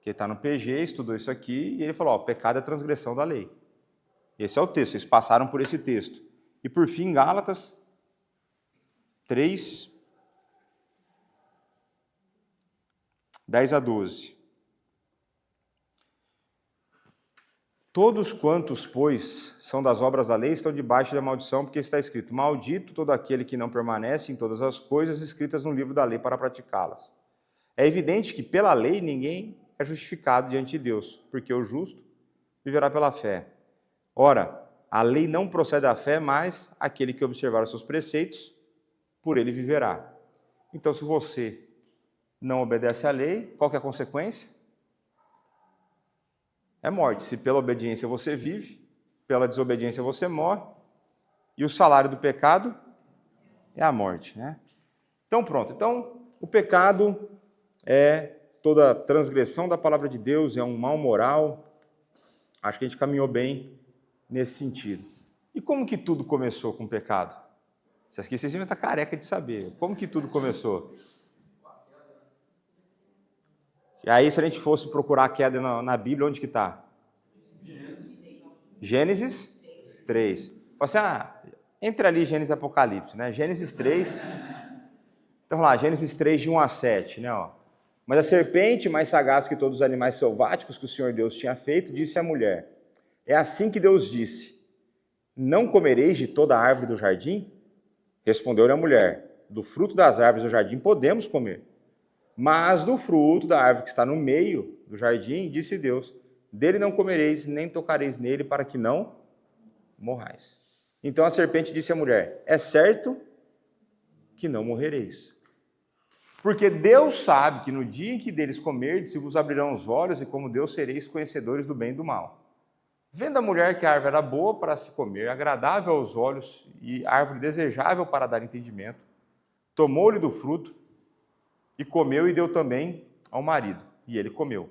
que está no PG, estudou isso aqui, e ele falou, ó, pecado é transgressão da lei. Esse é o texto, eles passaram por esse texto. E por fim, Gálatas 3, 10 a 12. Todos quantos, pois, são das obras da lei, estão debaixo da maldição, porque está escrito, maldito todo aquele que não permanece em todas as coisas escritas no livro da lei para praticá-las. É evidente que pela lei ninguém é justificado diante de Deus, porque o justo viverá pela fé. Ora, a lei não procede da fé, mas aquele que observar os seus preceitos, por ele viverá. Então, se você não obedece à lei, qual que é a consequência? É morte. Se pela obediência você vive, pela desobediência você morre, e o salário do pecado é a morte, né? Então, pronto. Então, o pecado é toda transgressão da palavra de Deus, é um mal moral. Acho que a gente caminhou bem nesse sentido. E como que tudo começou com o pecado? Isso aqui vocês iam estar careca de saber. Como que tudo começou? E aí, se a gente fosse procurar a queda na Bíblia, onde que está? Gênesis 3. Fala assim, entre ali Gênesis e Apocalipse, né? Gênesis 3. Então, vamos lá, Gênesis 3, de 1 a 7, né? Ó. Mas a serpente, mais sagaz que todos os animais selváticos que o Senhor Deus tinha feito, disse à mulher, é assim que Deus disse, não comereis de toda a árvore do jardim? Respondeu-lhe a mulher, do fruto das árvores do jardim podemos comer. Mas do fruto da árvore que está no meio do jardim, disse Deus, dele não comereis, nem tocareis nele, para que não morrais. Então a serpente disse à mulher, é certo que não morrereis. Porque Deus sabe que no dia em que deles comerdes, se vos abrirão os olhos, e como Deus sereis conhecedores do bem e do mal. Vendo a mulher que a árvore era boa para se comer, agradável aos olhos, e árvore desejável para dar entendimento, tomou-lhe do fruto, e comeu e deu também ao marido, e ele comeu.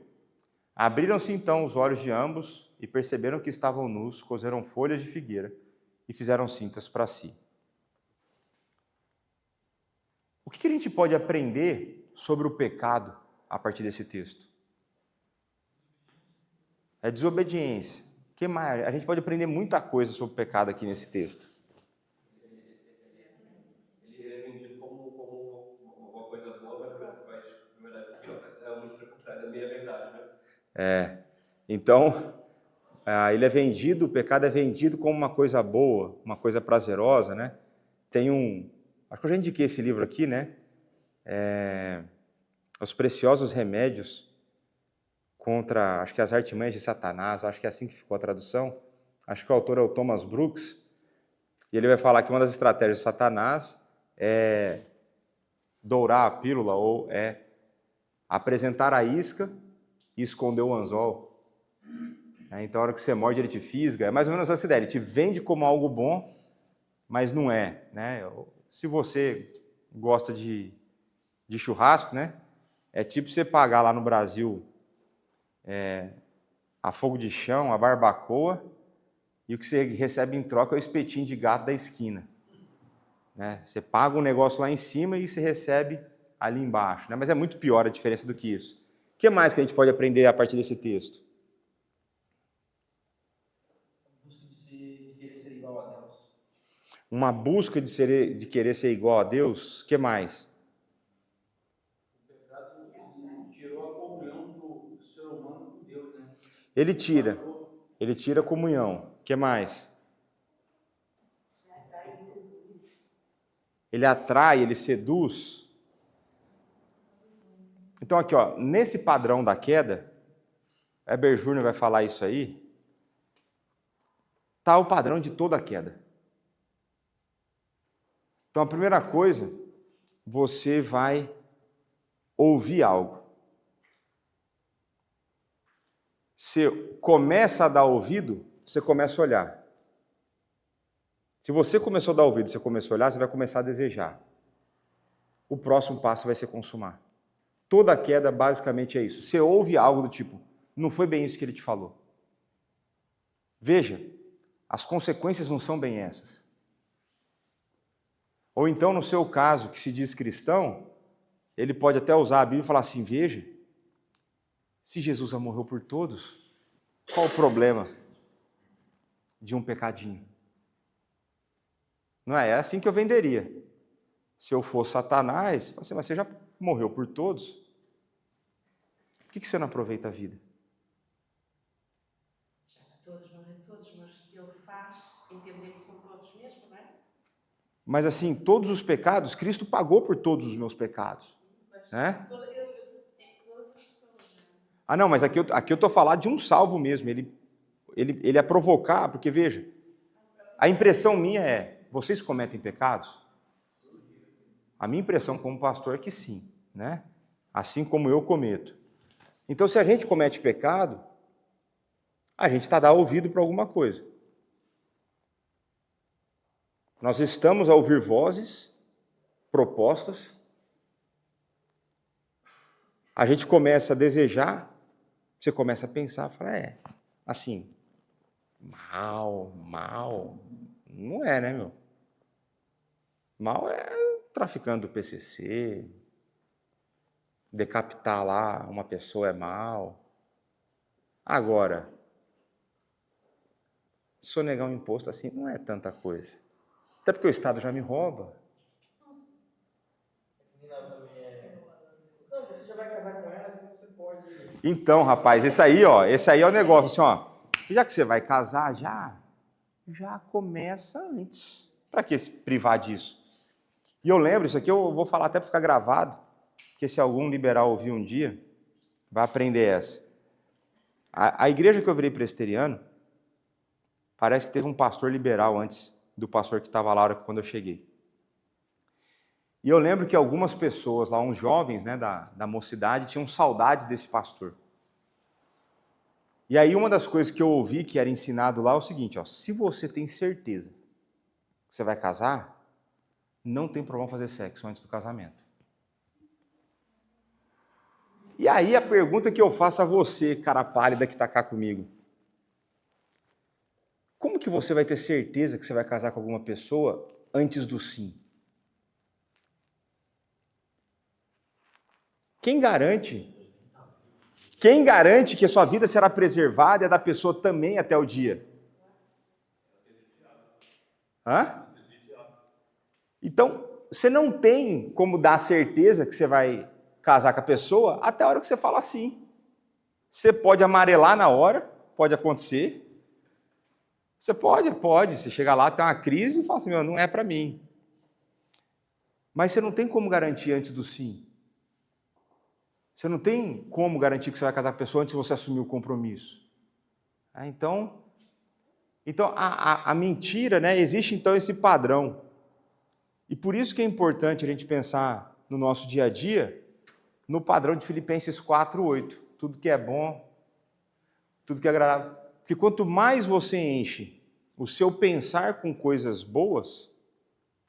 Abriram-se então os olhos de ambos, e perceberam que estavam nus, coseram folhas de figueira, e fizeram cintas para si. O que a gente pode aprender sobre o pecado a partir desse texto? É desobediência. O que mais? A gente pode aprender muita coisa sobre o pecado aqui nesse texto. Ele é vendido como uma coisa boa, mas na verdade é realmente o contrário, é meia verdade, né? Então, ele é vendido, o pecado é vendido como uma coisa boa, uma coisa prazerosa, né? Acho que eu já indiquei esse livro aqui, né? Os Preciosos Remédios contra, acho que as artimanhas de Satanás, acho que é assim que ficou a tradução. Acho que o autor é o Thomas Brooks, e ele vai falar que uma das estratégias de Satanás é dourar a pílula, ou é apresentar a isca e esconder o anzol. Então, a hora que você morde, ele te fisga. É mais ou menos essa ideia. Ele te vende como algo bom, mas não é, né? Se você gosta de churrasco, né? É tipo você pagar lá no Brasil a fogo de chão, a barbacoa, e o que você recebe em troca é o espetinho de gato da esquina. Né? Você paga um negócio lá em cima e você recebe ali embaixo. Né? Mas é muito pior a diferença do que isso. O que mais que a gente pode aprender a partir desse texto? Busca de querer ser igual a Deus. uma busca de querer ser igual a Deus. O que mais? O pecado ele tirou a comunhão do ser humano com Deus, né? Ele tira a comunhão. O que mais? Ele atrai, ele seduz. Então aqui, ó, nesse padrão da queda, Heber Júnior vai falar isso aí, está o padrão de toda a queda. Então a primeira coisa, você vai ouvir algo. Você começa a dar ouvido, você começa a olhar. Se você começou a dar ouvido, você começou a olhar, você vai começar a desejar. O próximo passo vai ser consumar. Toda queda basicamente é isso. Você ouve algo do tipo, não foi bem isso que ele te falou. Veja, as consequências não são bem essas. Ou então, no seu caso, que se diz cristão, ele pode até usar a Bíblia e falar assim, veja, se Jesus já morreu por todos, qual o problema de um pecadinho? Não é? É assim que eu venderia. Se eu for Satanás, assim, mas você já morreu por todos? Por que você não aproveita a vida? Já que todos, não é todos, mas ele faz entender que são todos mesmo, não é? Mas assim, todos os pecados, Cristo pagou por todos os meus pecados. Mas Né? todas as pessoas, não é? Ah não, mas aqui eu estou falando de um salvo mesmo. Ele é provocar, porque veja, a impressão minha é, vocês cometem pecados? A minha impressão como pastor é que sim, né? Assim como eu cometo. Então, se a gente comete pecado, a gente está dando ouvido para alguma coisa. Nós estamos a ouvir vozes, propostas. A gente começa a desejar, você começa a pensar, fala, assim, mal, não é, né, meu? Mal é traficando do PCC, decapitar lá uma pessoa é mal. Agora, sonegar um imposto assim não é tanta coisa. Até porque o Estado já me rouba. Não, você já vai casar com ela, então você pode... Então, rapaz, esse aí é o negócio, assim, ó. Já que você vai casar, já começa antes. Para que se privar disso? E eu lembro, isso aqui eu vou falar até para ficar gravado, porque se algum liberal ouvir um dia, vai aprender essa. A igreja que eu virei presbiteriano, parece que teve um pastor liberal antes do pastor que estava lá quando eu cheguei. E eu lembro que algumas pessoas lá, uns jovens, né, da mocidade, tinham saudades desse pastor. E aí uma das coisas que eu ouvi que era ensinado lá é o seguinte, ó, se você tem certeza que você vai casar, não tem problema fazer sexo antes do casamento. E aí a pergunta que eu faço a você, cara pálida que está cá comigo, como que você vai ter certeza que você vai casar com alguma pessoa antes do sim? Quem garante que a sua vida será preservada e a da pessoa também até o dia? Hã? Então, você não tem como dar certeza que você vai casar com a pessoa até a hora que você fala sim. Você pode amarelar na hora, pode acontecer. Você pode. Você chega lá, tem uma crise e fala assim, não é para mim. Mas você não tem como garantir antes do sim. Você não tem como garantir que você vai casar com a pessoa antes de você assumir o compromisso. Então a mentira, né? Existe então esse padrão. E por isso que é importante a gente pensar no nosso dia a dia, no padrão de Filipenses 4:8. Tudo que é bom, tudo que é agradável. Porque quanto mais você enche o seu pensar com coisas boas,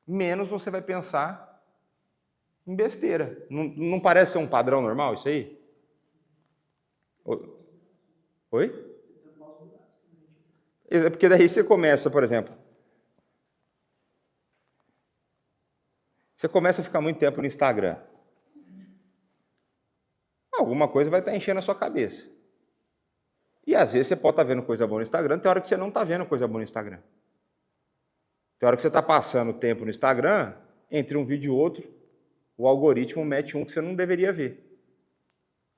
menos você vai pensar em besteira. Não parece ser um padrão normal isso aí? Oi? É porque daí você começa, por exemplo, você começa a ficar muito tempo no Instagram. Alguma coisa vai estar enchendo a sua cabeça. E às vezes você pode estar vendo coisa boa no Instagram, tem hora que você não está vendo coisa boa no Instagram. Tem hora que você está passando tempo no Instagram, entre um vídeo e outro, o algoritmo mete um que você não deveria ver.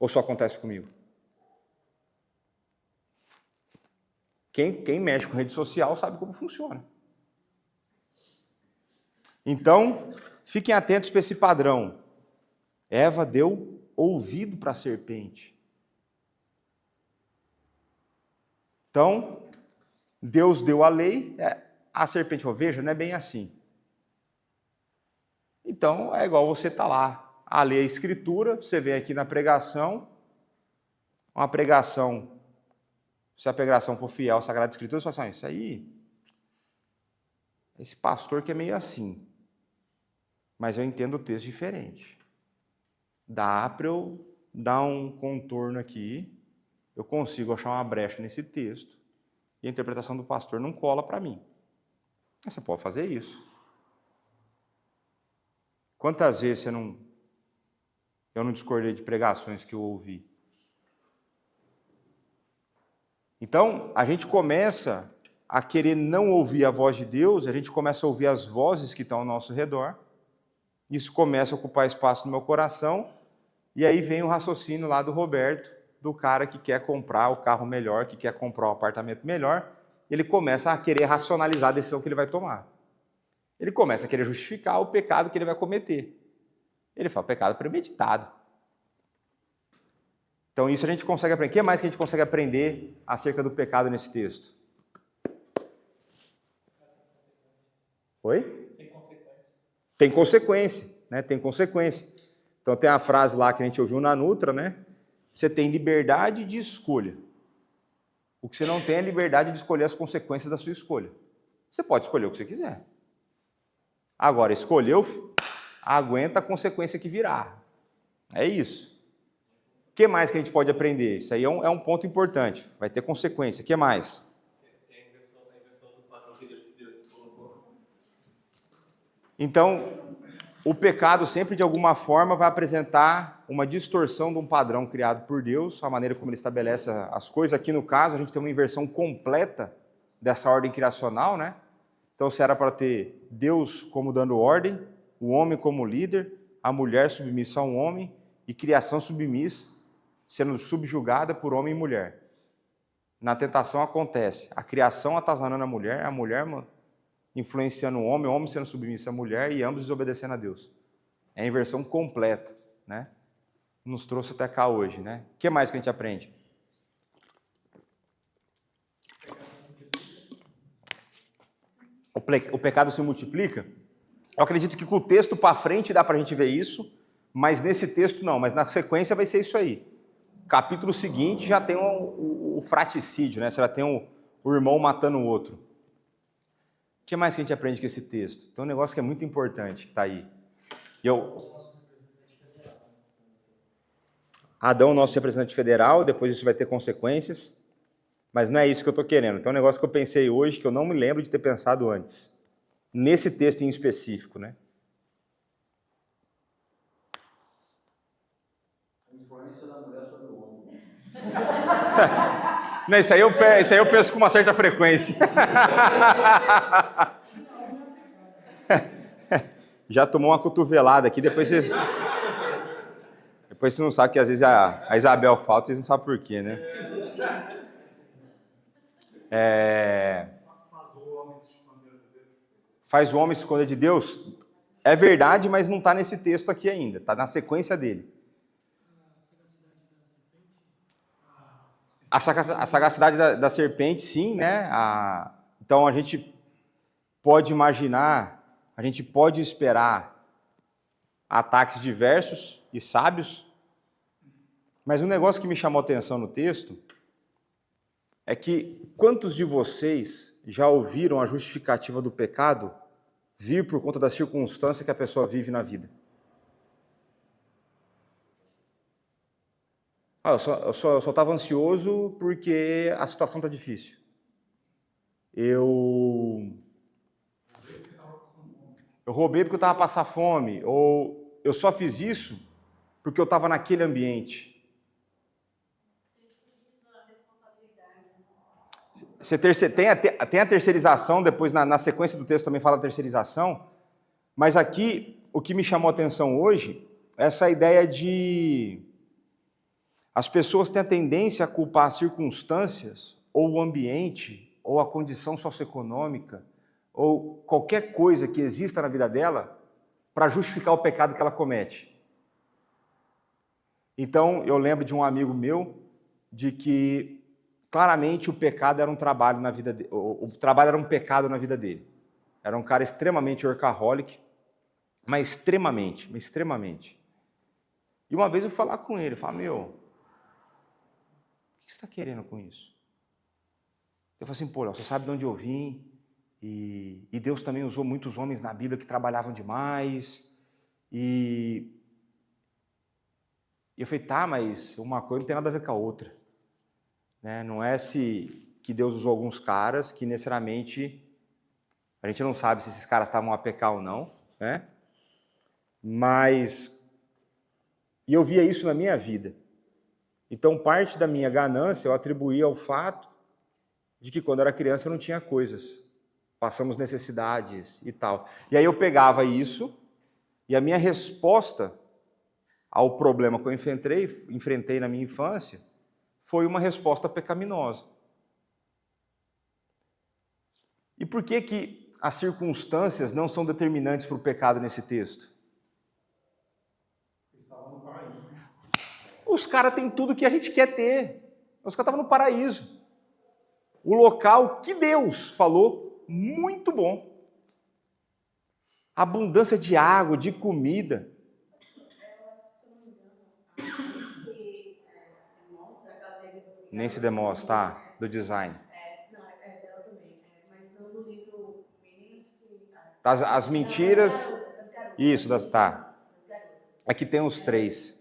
Ou só acontece comigo? Quem mexe com rede social sabe como funciona. Então, fiquem atentos para esse padrão. Eva deu ouvido para a serpente. Então, Deus deu a lei, a serpente falou, veja, não é bem assim. Então, é igual você está lá, a lei é a escritura, você vem aqui na pregação, uma pregação, se a pregação for fiel à Sagrada Escritura, você fala assim, isso aí, esse pastor que é meio assim, mas eu entendo o texto diferente. Dá para eu dar um contorno aqui, eu consigo achar uma brecha nesse texto, e a interpretação do pastor não cola para mim. Você pode fazer isso. Quantas vezes eu não discordei de pregações que eu ouvi? Então, a gente começa a querer não ouvir a voz de Deus, a gente começa a ouvir as vozes que estão ao nosso redor, isso começa a ocupar espaço no meu coração, e aí vem o raciocínio lá do Roberto, do cara que quer comprar o carro melhor, que quer comprar um apartamento melhor, ele começa a querer racionalizar a decisão que ele vai tomar. Ele começa a querer justificar o pecado que ele vai cometer. Ele fala, pecado premeditado. Então isso a gente consegue aprender. O que mais que a gente consegue aprender acerca do pecado nesse texto? Oi? Tem consequência. Tem consequência, né? Tem consequência. Então tem a frase lá que a gente ouviu na Nutra, né? Você tem liberdade de escolha. O que você não tem é liberdade de escolher as consequências da sua escolha. Você pode escolher o que você quiser. Agora, escolheu, aguenta a consequência que virá. É isso. O que mais que a gente pode aprender? Isso aí é um ponto importante. Vai ter consequência. O que mais? Tem a inversão do padrão que Deus colocou. Então, o pecado sempre, de alguma forma, vai apresentar uma distorção de um padrão criado por Deus, a maneira como ele estabelece as coisas. Aqui, no caso, a gente tem uma inversão completa dessa ordem criacional, né? Então, se era para ter Deus como dando ordem, o homem como líder, a mulher submissa ao homem e criação submissa, sendo subjugada por homem e mulher. Na tentação acontece a criação atazanando a mulher influenciando o homem sendo submisso à mulher e ambos desobedecendo a Deus. É a inversão completa, né? Nos trouxe até cá hoje, né? O que mais que a gente aprende? O pecado se multiplica? Eu acredito que com o texto para frente dá para a gente ver isso, mas nesse texto não, mas na sequência vai ser isso aí. Capítulo seguinte já tem o fraticídio, né? Você já tem o irmão matando o outro. O que mais que a gente aprende com esse texto? Tem um negócio que é muito importante, que está aí. Adão, nosso representante federal, depois isso vai ter consequências, mas não é isso que eu estou querendo. Então, um negócio que eu pensei hoje, que eu não me lembro de ter pensado antes, nesse texto em específico, né? A influência da mulher sobre o homem. Não, isso aí eu penso com uma certa frequência. Já tomou uma cotovelada aqui, depois vocês não sabem que às vezes a Isabel falta, vocês não sabem por quê, né? Faz o homem se esconder de Deus? É verdade, mas não está nesse texto aqui ainda, está na sequência dele. A sagacidade da serpente, sim, né? Então a gente pode imaginar, a gente pode esperar ataques diversos e sábios, mas um negócio que me chamou a atenção no texto é que quantos de vocês já ouviram a justificativa do pecado vir por conta da circunstância que a pessoa vive na vida? Eu só estava ansioso porque a situação está difícil. Eu roubei porque eu estava passando fome. Ou eu só fiz isso porque eu estava naquele ambiente. Tem a terceirização, depois na sequência do texto também fala terceirização, mas aqui o que me chamou a atenção hoje é essa ideia de as pessoas têm a tendência a culpar as circunstâncias, ou o ambiente, ou a condição socioeconômica, ou qualquer coisa que exista na vida dela, para justificar o pecado que ela comete. Então, eu lembro de um amigo meu, de que claramente o pecado era um trabalho na vida dele, o trabalho era um pecado na vida dele. Era um cara extremamente workaholic, mas extremamente. E uma vez eu fui falar com ele, eu falei, meu, o que você está querendo com isso? Eu falei assim, pô, Léo, você sabe de onde eu vim, e Deus também usou muitos homens na Bíblia que trabalhavam demais, e eu falei, tá, mas uma coisa não tem nada a ver com a outra. Né? Não é que Deus usou alguns caras que necessariamente a gente não sabe se esses caras estavam a pecar ou não, né? Mas e eu via isso na minha vida. Então, parte da minha ganância eu atribuía ao fato de que quando eu era criança eu não tinha coisas. Passamos necessidades e tal. E aí eu pegava isso e a minha resposta ao problema que eu enfrentei na minha infância foi uma resposta pecaminosa. E por que as circunstâncias não são determinantes para o pecado nesse texto? Os caras têm tudo que a gente quer ter. Os caras estavam no paraíso. O local que Deus falou, muito bom. Abundância de água, de comida. Nancy DeMoss, tá? Do design. É dela também. Mas no livro Meninos que... As mentiras... Das garotas. Isso, tá. Das garotas. Aqui tem os 3.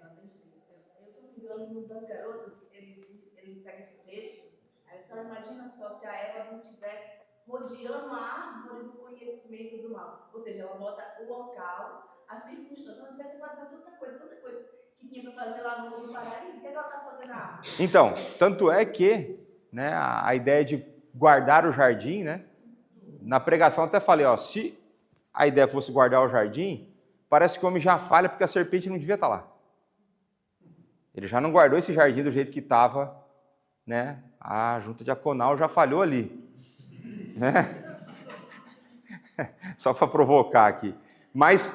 Não, tem os 3. Eu, se não me engano, no das garotas, ele pega esse texto, aí só imagina só se a Eva não tivesse rodeando a árvore do conhecimento do mal. Ou seja, ela bota o local, a circunstância, ela tivesse fazendo tanta coisa que tinha para fazer lá no paraíso. O que ela está fazendo na árvore? Então, tanto é que, né, a ideia de guardar o jardim, né? Na pregação até falei, ó, se a ideia fosse guardar o jardim, parece que o homem já falha porque a serpente não devia estar lá. Ele já não guardou esse jardim do jeito que estava, né? A junta diaconal já falhou ali, né? Só para provocar aqui. Mas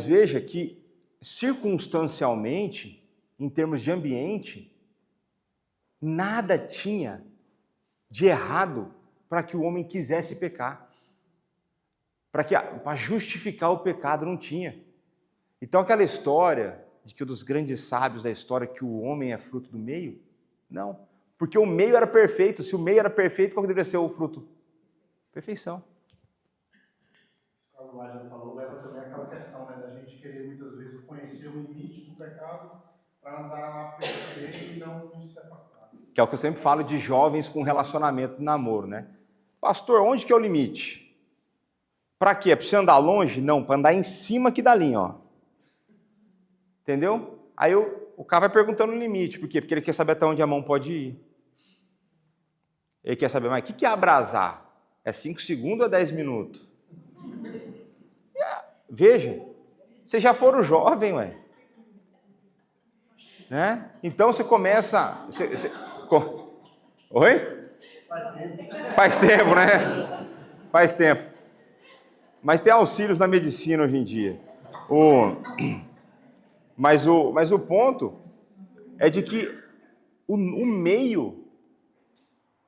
veja que circunstancialmente, em termos de ambiente, nada tinha de errado para que o homem quisesse pecar. Para justificar o pecado não tinha. Então aquela história de que dos grandes sábios da história que o homem é fruto do meio, não. Porque o meio era perfeito. Se o meio era perfeito, qual deveria ser o fruto? Perfeição. Isso que a Laila falou leva também aquela questão, né, da gente querer muitas vezes conhecer o limite do pecado para andar lá perto dele e não se afastar. Que é o que eu sempre falo de jovens com relacionamento de namoro, né? Pastor, onde que é o limite? Para quê? Para você andar longe? Não, para andar em cima aqui da linha, ó. Entendeu? Aí o cara vai perguntando o limite. Por quê? Porque ele quer saber até onde a mão pode ir. Ele quer saber, mas o que é abrasar? É 5 segundos ou é 10 minutos? Veja, vocês já foram jovem, ué. Né? Então você começa... Oi? Faz tempo, né? Faz tempo. Mas tem auxílios na medicina hoje em dia. Mas o ponto é de que o meio,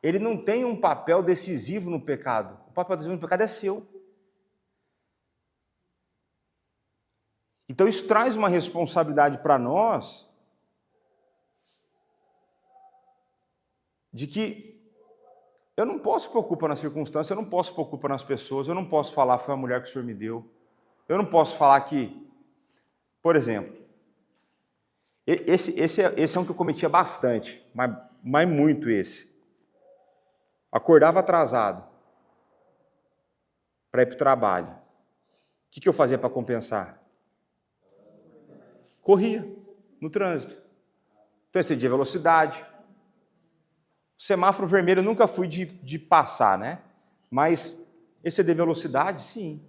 ele não tem um papel decisivo no pecado. O papel decisivo no pecado é seu. Então isso traz uma responsabilidade para nós de que eu não posso pôr culpa na circunstância, eu não posso pôr culpa nas pessoas, eu não posso falar foi a mulher que o Senhor me deu. Eu não posso falar que, por exemplo, esse é um que eu cometia bastante, mas muito esse. Acordava atrasado para ir para o trabalho. O que eu fazia para compensar? Corria no trânsito. Então, excedia velocidade. Semáforo vermelho eu nunca fui de passar, né? Mas exceder velocidade, sim.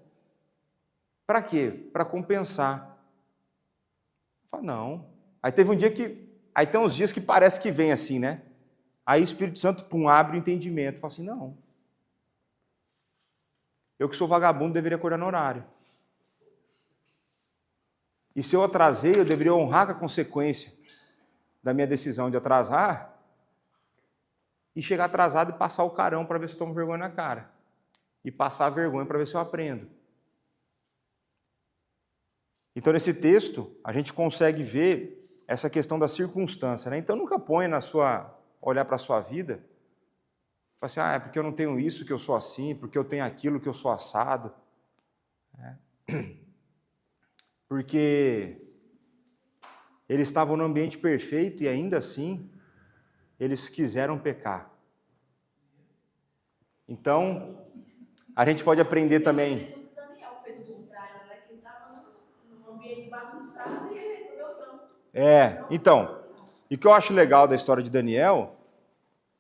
Para quê? Para compensar. Fala, não. Aí teve um dia que... Aí tem uns dias que parece que vem assim, né? Aí o Espírito Santo, pum, abre o entendimento. Fala assim, não. Eu que sou vagabundo deveria acordar no horário. E se eu atrasei, eu deveria honrar com a consequência da minha decisão de atrasar e chegar atrasado e passar o carão para ver se eu tomo vergonha na cara. E passar a vergonha para ver se eu aprendo. Então, nesse texto, a gente consegue ver essa questão da circunstância, né? Então, nunca põe olhar para a sua vida, fala assim, é porque eu não tenho isso que eu sou assim, porque eu tenho aquilo que eu sou assado. Porque eles estavam no ambiente perfeito e ainda assim, eles quiseram pecar. Então, a gente pode aprender também... Daniel fez o contrário, né? Que ele estava num ambiente bagunçado e ele resolveu não. Então, e o que eu acho legal da história de Daniel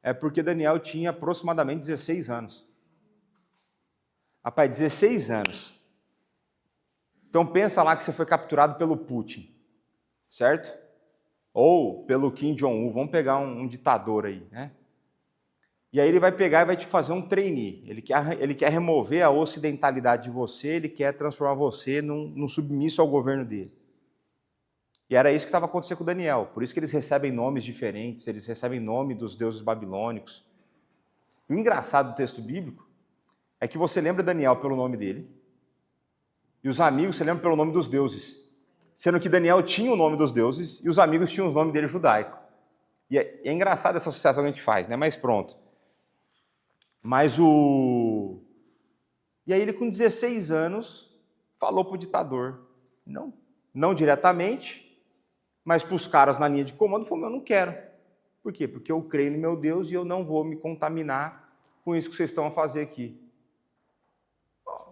é porque Daniel tinha aproximadamente 16 anos. Rapaz, 16 anos. Então pensa lá que você foi capturado pelo Putin, certo? Ou pelo Kim Jong-un, vamos pegar um ditador aí, né? E aí ele vai pegar e vai te fazer um trainee. Ele quer remover a ocidentalidade de você, ele quer transformar você num submisso ao governo dele. E era isso que estava acontecendo com Daniel. Por isso que eles recebem nomes diferentes, eles recebem nome dos deuses babilônicos. E o engraçado do texto bíblico é que você lembra Daniel pelo nome dele, e os amigos você lembra pelo nome dos deuses. Sendo que Daniel tinha o nome dos deuses e os amigos tinham os nomes dele judaico. E é engraçado essa associação que a gente faz, né? Mas pronto. E aí ele com 16 anos falou para o ditador, não diretamente, mas para os caras na linha de comando, falou, eu não quero. Por quê? Porque eu creio no meu Deus e eu não vou me contaminar com isso que vocês estão a fazer aqui.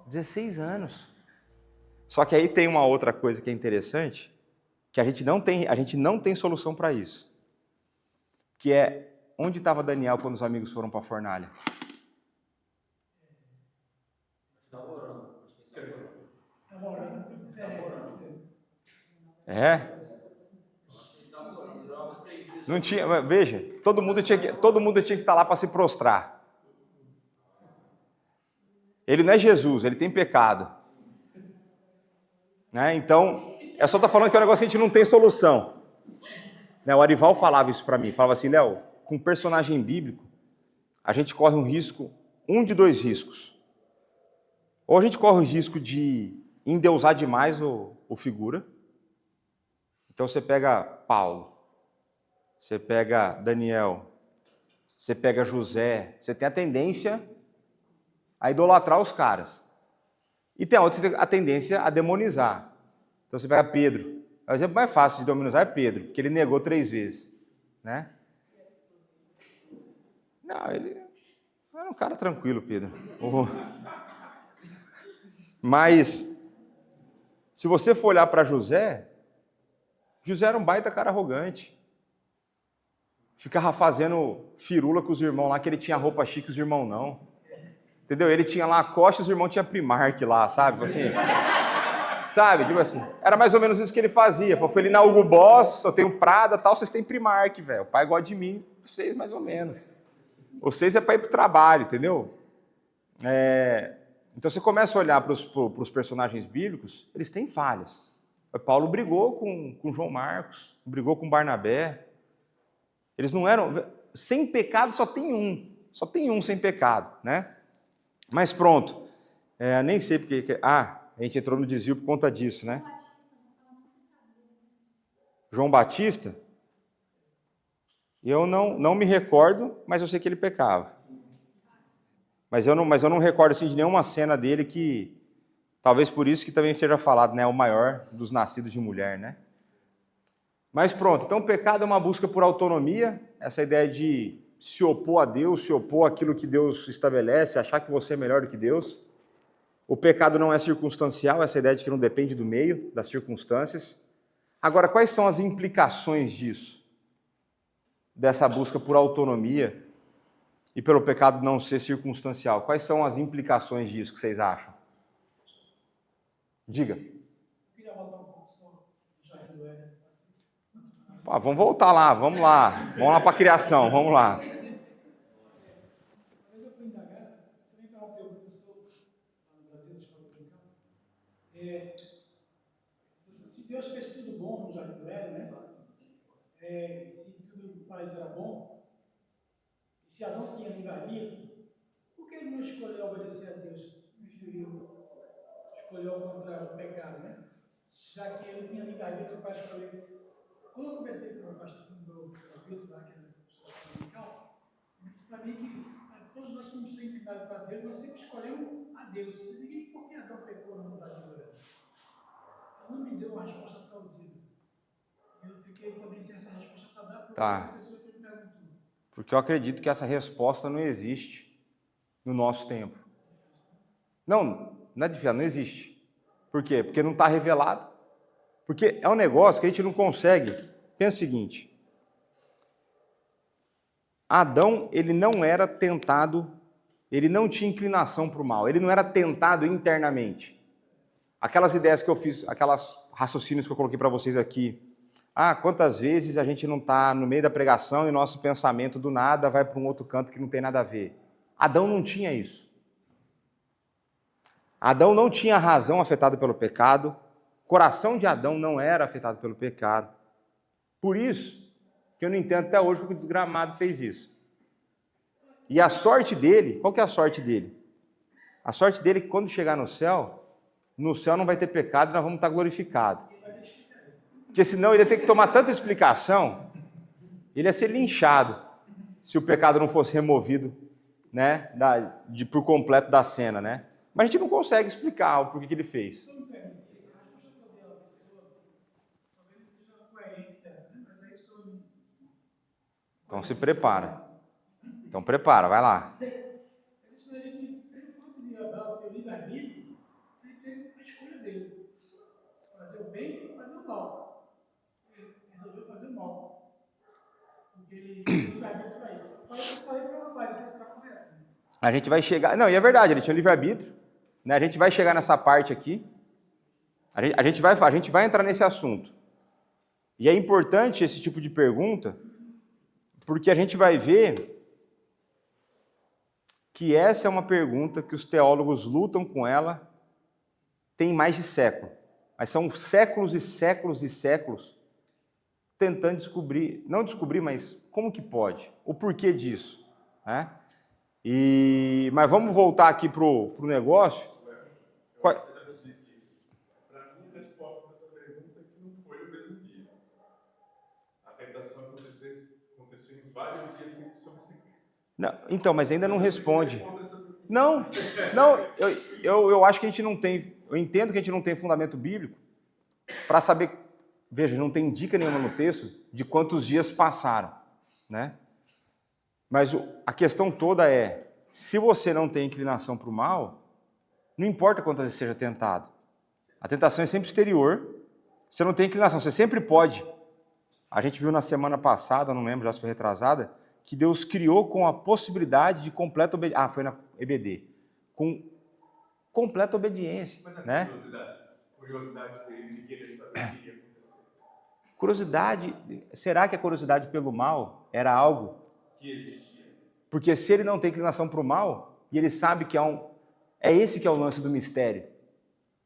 16 anos. Só que aí tem uma outra coisa que é interessante, que a gente não tem solução para isso. Que é, onde estava Daniel quando os amigos foram para a fornalha? Não tinha, veja, todo mundo tinha que estar lá para se prostrar. Ele não é Jesus, ele tem pecado. Né? Então, é só estar falando que é um negócio que a gente não tem solução. Né? O Arival falava isso para mim, falava assim, Léo, com personagem bíblico, a gente corre de dois riscos. Ou a gente corre o risco de endeusar demais o figura. Então você pega Paulo, você pega Daniel, você pega José, você tem a tendência a idolatrar os caras. E tem a outra, você tem a tendência a demonizar. Então você pega Pedro. O exemplo mais fácil de demonizar é Pedro, porque ele negou 3 vezes. Né? Não, ele era um cara tranquilo, Pedro. Mas, se você for olhar para José era um baita cara arrogante. Ficava fazendo firula com os irmãos lá, que ele tinha roupa chique, os irmãos não. Entendeu? Ele tinha Lacoste, os irmãos tinham Primark lá, sabe? Assim, sabe? Tipo assim, era mais ou menos isso que ele fazia. Foi ali na Hugo Boss, eu tenho Prada, tal, vocês têm Primark, velho. O pai gosta de mim, vocês mais ou menos. Vocês é para ir para o trabalho, entendeu? Então você começa a olhar para os personagens bíblicos, eles têm falhas. Paulo brigou com João Marcos, brigou com Barnabé. Eles não eram... Sem pecado só tem um sem pecado, né? Mas pronto, nem sei porque... a gente entrou no desvio por conta disso, né? João Batista? Eu não me recordo, mas eu sei que ele pecava. Mas eu não recordo assim, de nenhuma cena dele que... Talvez por isso que também seja falado, né? O maior dos nascidos de mulher, né? Mas pronto, então o pecado é uma busca por autonomia, essa ideia de se opor a Deus, se opor àquilo que Deus estabelece, achar que você é melhor do que Deus. O pecado não é circunstancial, essa ideia de que não depende do meio, das circunstâncias. Agora, quais são as implicações disso? Dessa busca por autonomia E pelo pecado não ser circunstancial, quais são as implicações disso que vocês acham? Diga. Eu queria voltar um pouco só do Jardim do Éden. Vamos voltar lá, vamos lá. Vamos lá para a criação, vamos lá. Uma vez eu fui indagar, também para uma pergunta que eu sou lá no Brasil, de escola dominical. Se Deus fez tudo bom no Jardim do Éden, né? Se tudo no paraíso era bom, e se Adão tinha livre-arbítrio, por que ele não escolheu obedecer a Deus? Escolheu ao contrário, o pecado, né? Já que ele tinha livre-arbítrio para escolher. Quando eu conversei com o pastor, com o meu pastor lá, que era escola dominical, ele disse para mim que todos nós somos sempre inclinados para Deus, nós sempre escolhemos a Deus. Eu digo, e por que Adão pecou no Jardim do Éden? Ele não me deu uma resposta plausível. Eu fiquei também sem essa resposta para dar para a pessoa que me perguntou. Porque eu acredito que essa resposta não existe no nosso tempo. Não é difícil, não existe. Por quê? Porque não está revelado. Porque é um negócio que a gente não consegue. Pensa o seguinte. Adão, ele não era tentado, ele não tinha inclinação para o mal, ele não era tentado internamente. Aquelas ideias que eu fiz, aquelas raciocínios que eu coloquei para vocês aqui. Quantas vezes a gente não está no meio da pregação e nosso pensamento do nada vai para um outro canto que não tem nada a ver. Adão não tinha isso. Adão não tinha a razão afetada pelo pecado, o coração de Adão não era afetado pelo pecado. Por isso que eu não entendo até hoje porque o desgramado fez isso. E a sorte dele, qual que é a sorte dele? A sorte dele é que quando chegar no céu não vai ter pecado e nós vamos estar glorificados. Porque senão ele ia ter que tomar tanta explicação, ele ia ser linchado se o pecado não fosse removido, né, por completo da cena, né? Mas a gente não consegue explicar o porquê que ele fez. Então se prepara. Então prepara, vai lá. Fazer o bem e fazer o mal. Ele resolveu fazer o mal. Porque ele livre-arbítrio para isso. Eu falei para o rapaz, não sei se está correto. A gente vai chegar... Não, e é verdade, ele tinha livre-arbítrio. Né? A gente vai chegar nessa parte aqui. A gente vai entrar nesse assunto. E é importante esse tipo de pergunta, porque a gente vai ver que essa é uma pergunta que os teólogos lutam com ela tem mais de século. Mas são séculos e séculos e séculos tentando descobrir, não descobrir, mas como que pode? O porquê disso? Né? Mas vamos voltar aqui para o negócio. Para mim, a resposta dessa pergunta é que não foi o mesmo dia. A tentação aconteceu em vários dias subsequentes. Não, então, mas ainda não responde. Não, eu acho que a gente não tem, eu entendo que a gente não tem fundamento bíblico para saber, veja, não tem dica nenhuma no texto de quantos dias passaram, né? Mas a questão toda é, se você não tem inclinação para o mal, não importa quantas vezes seja tentado. A tentação é sempre exterior, você não tem inclinação, você sempre pode. A gente viu na semana passada, não lembro, já se foi retrasada, que Deus criou com a possibilidade de completa obediência. Foi na EBD. Com completa obediência. Mas a né? curiosidade dele de querer saber o que ia acontecer. Curiosidade, será que a curiosidade pelo mal era algo Que existia. Porque se ele não tem inclinação para o mal, e ele sabe que é esse que é o lance do mistério.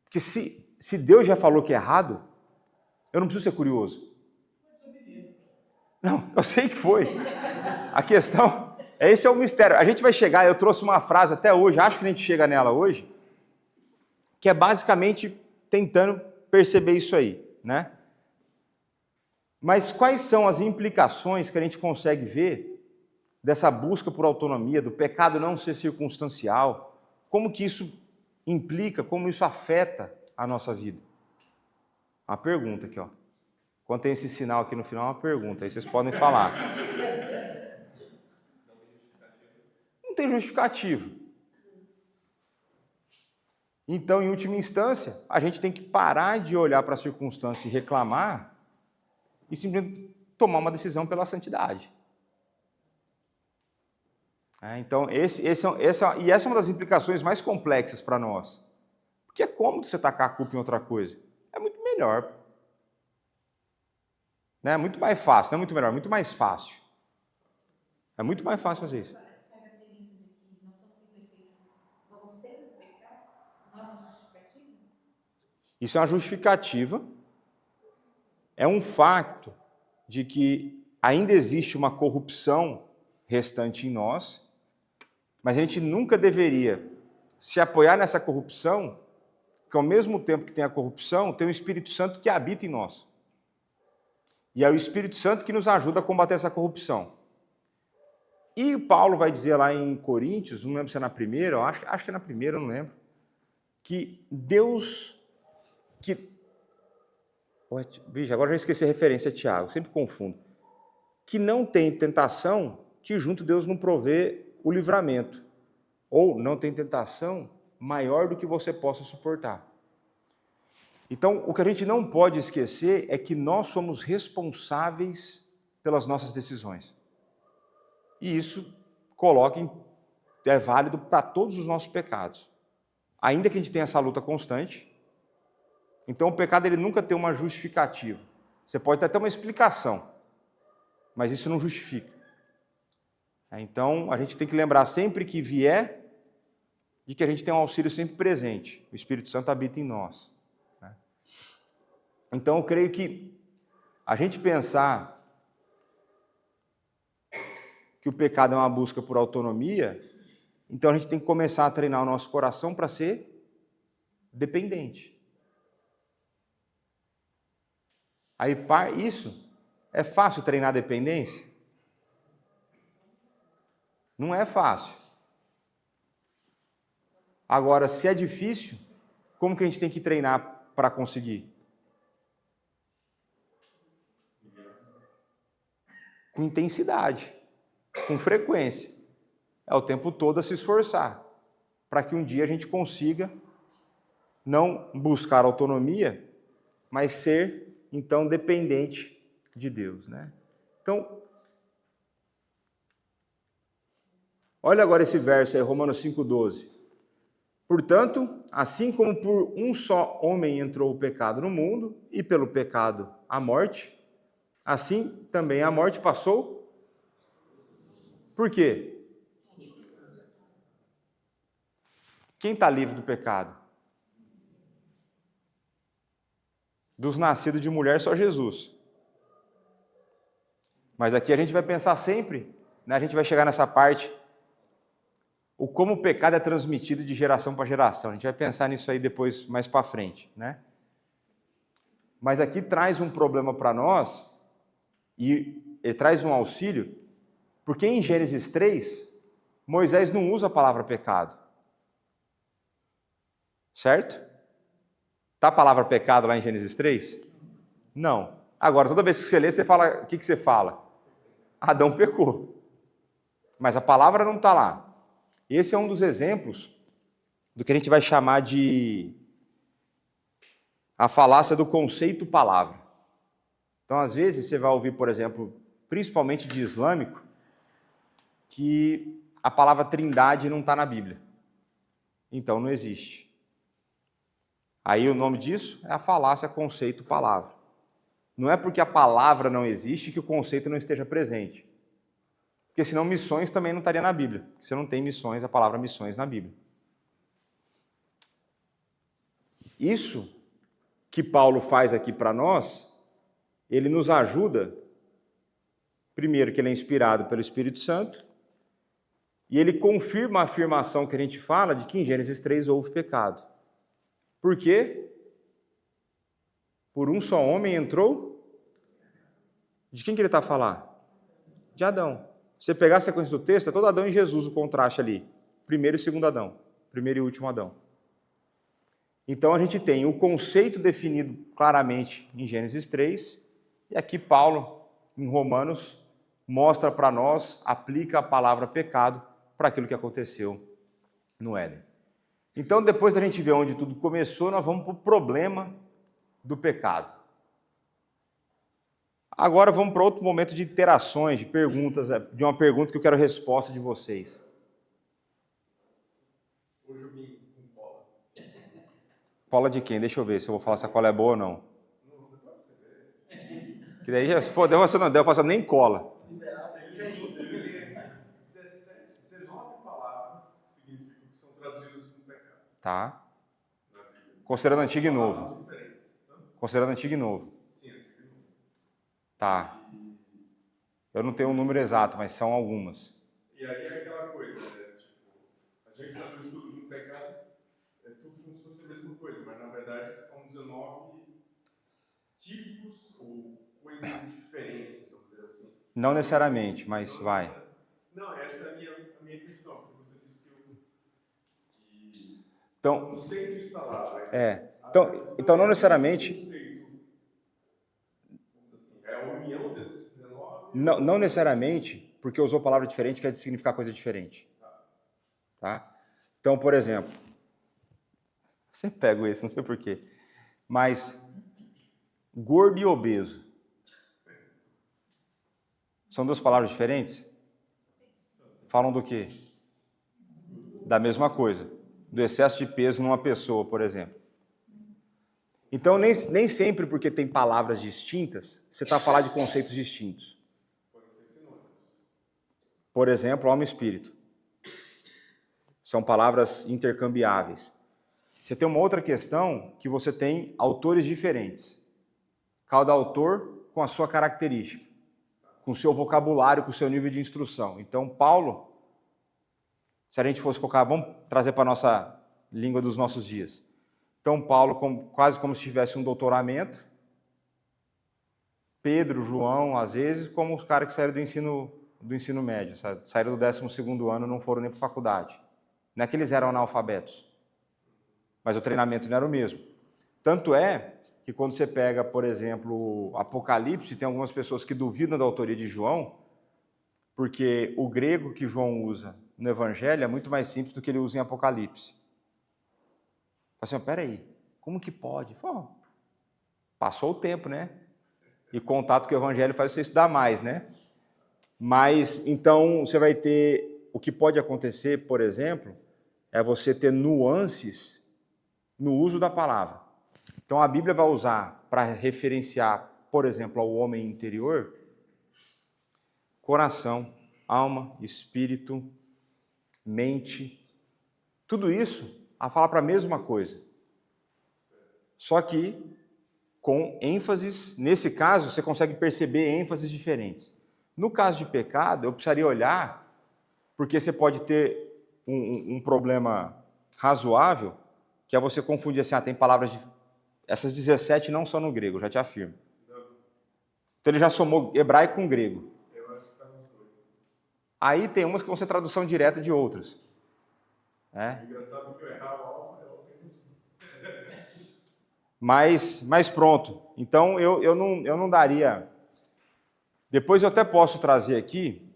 Porque se Deus já falou que é errado, eu não preciso ser curioso. Não, eu sei que foi. A questão, esse é o mistério. A gente vai chegar, eu trouxe uma frase até hoje, acho que a gente chega nela hoje, que é basicamente tentando perceber isso aí, né? Mas quais são as implicações que a gente consegue ver dessa busca por autonomia, do pecado não ser circunstancial? Como que isso implica, como isso afeta a nossa vida? Uma pergunta aqui, ó. Quando tem esse sinal aqui no final, é uma pergunta, aí vocês podem falar. Não tem justificativo. Então, em última instância, a gente tem que parar de olhar para a circunstância e reclamar e simplesmente tomar uma decisão pela santidade. Então, essa é uma das implicações mais complexas para nós. Porque é cômodo você tacar a culpa em outra coisa. É muito melhor. Né? É muito mais fácil, não é muito melhor, é muito mais fácil. É muito mais fácil fazer isso. Sabe a premissa de que nós somos imperfeitos, vamos ser pecado? Não é uma justificativa? Isso é uma justificativa. É um facto de que ainda existe uma corrupção restante em nós, mas a gente nunca deveria se apoiar nessa corrupção, porque ao mesmo tempo que tem a corrupção, tem o Espírito Santo que habita em nós. E é o Espírito Santo que nos ajuda a combater essa corrupção. E Paulo vai dizer lá em Coríntios, não lembro se é na primeira, acho que é na primeira, eu não lembro, que Deus... Bicho, agora eu já esqueci a referência a Tiago, sempre confundo. Que não tem tentação que junto Deus não provê o livramento. Ou não tem tentação maior do que você possa suportar. Então, o que a gente não pode esquecer é que nós somos responsáveis pelas nossas decisões. E isso é válido para todos os nossos pecados. Ainda que a gente tenha essa luta constante, então o pecado ele nunca tem uma justificativa. Você pode ter até uma explicação, mas isso não justifica. Então, a gente tem que lembrar sempre que vier, de que a gente tem um auxílio sempre presente. O Espírito Santo habita em nós. Então, eu creio que a gente pensar que o pecado é uma busca por autonomia, então a gente tem que começar a treinar o nosso coração para ser dependente. Aí, isso é fácil treinar a dependência? Não é fácil. Agora, se é difícil, como que a gente tem que treinar para conseguir? Com intensidade, com frequência. É o tempo todo a se esforçar, para que um dia a gente consiga não buscar autonomia, mas ser, então, dependente de Deus, né? Então, olha agora esse verso aí, Romanos 5,12. Portanto, assim como por um só homem entrou o pecado no mundo, e pelo pecado a morte, assim também a morte passou. Por quê? Quem está livre do pecado? Dos nascidos de mulher, só Jesus. Mas aqui a gente vai pensar sempre, né? A gente vai chegar nessa parte, como o pecado é transmitido de geração para geração. A gente vai pensar nisso aí depois, mais para frente, né? Mas aqui traz um problema para nós, e ele traz um auxílio, porque em Gênesis 3, Moisés não usa a palavra pecado. Certo? Está a palavra pecado lá em Gênesis 3? Não. Agora, toda vez que você lê, você fala, o que você fala? Adão pecou. Mas a palavra não está lá. Esse é um dos exemplos do que a gente vai chamar de a falácia do conceito palavra. Então, às vezes, você vai ouvir, por exemplo, principalmente de islâmico, que a palavra trindade não está na Bíblia. Então, não existe. Aí o nome disso é a falácia conceito palavra. Não é porque a palavra não existe que o conceito não esteja presente. Porque senão missões também não estaria na Bíblia. Porque você não tem missões, a palavra missões na Bíblia. Isso que Paulo faz aqui para nós, ele nos ajuda, primeiro que ele é inspirado pelo Espírito Santo, e ele confirma a afirmação que a gente fala de que em Gênesis 3 houve pecado. Por quê? Por um só homem entrou? De quem que ele está a falar? De Adão. Se você pegar a sequência do texto, é todo Adão e Jesus o contraste ali. Primeiro e segundo Adão. Primeiro e último Adão. Então a gente tem o conceito definido claramente em Gênesis 3, e aqui Paulo, em Romanos, mostra para nós, aplica a palavra pecado para aquilo que aconteceu no Éden. Então, depois da gente ver onde tudo começou, nós vamos para o problema do pecado. Agora vamos para outro momento de interações, de perguntas, de uma pergunta que eu quero resposta de vocês. Hoje eu vim com cola. Cola de quem? Deixa eu ver se eu vou falar se a cola é boa ou não. Não, depois você vê. Que daí, se for, você não der, eu faço nem cola. Ele lê 19 palavras que significam que são traduzidas como pecado. Tá? Na Bíblia. Considerando Antigo e Novo. Palavras diferentes, tá? Considerando Antigo e Novo. Sim, Antigo e Novo. Tá. Eu não tenho um número exato, mas são algumas. E aí é aquela coisa, né? Tipo, a gente traduz tudo como pecado, é tudo como se fosse a mesma coisa, mas na verdade são 19 tipos ou coisas diferentes, vamos dizer assim. Não necessariamente, mas vai. Não, essa é a minha questão, porque você disse que o Então, conceito está lá. Né? então não necessariamente. O conceito, assim, é a união desses 19. Não necessariamente, porque usou palavra diferente quer significar coisa diferente. Tá? Então, por exemplo, sempre pego esse, não sei porquê, mas gordo e obeso são duas palavras diferentes? Falam do quê? Da mesma coisa. Do excesso de peso numa pessoa, por exemplo. Então, nem sempre porque tem palavras distintas, você está a falar de conceitos distintos. Por exemplo, alma e espírito. São palavras intercambiáveis. Você tem uma outra questão que você tem autores diferentes. Cada autor com a sua característica, com o seu vocabulário, com o seu nível de instrução. Então, Paulo, se a gente fosse colocar, vamos trazer para a nossa língua dos nossos dias. Então, Paulo, quase como se tivesse um doutoramento. Pedro, João, às vezes, como os caras que saíram do ensino médio, sabe? Saíram do 12º ano e não foram nem para a faculdade. Não é que eles eram analfabetos, mas o treinamento não era o mesmo. Tanto é que quando você pega, por exemplo, Apocalipse, tem algumas pessoas que duvidam da autoria de João, porque o grego que João usa no Evangelho é muito mais simples do que ele usa em Apocalipse. Assim, peraí, como que pode? Pô, passou o tempo, né? E contato com o Evangelho faz você estudar mais, né? Mas, então, você vai ter... O que pode acontecer, por exemplo, é você ter nuances no uso da palavra. Então, a Bíblia vai usar para referenciar, por exemplo, ao homem interior, coração, alma, espírito, mente. Tudo isso a falar para a mesma coisa. Só que com ênfases, nesse caso, você consegue perceber ênfases diferentes. No caso de pecado, eu precisaria olhar, porque você pode ter um problema razoável, que é você confundir assim, tem palavras essas 17 não são no grego, já te afirmo. Então ele já somou hebraico com grego. Eu acho que está nos dois. Aí tem umas que vão ser tradução direta de outras. É engraçado que eu errava algo, eu mas pronto. Então eu não daria... Depois eu até posso trazer aqui,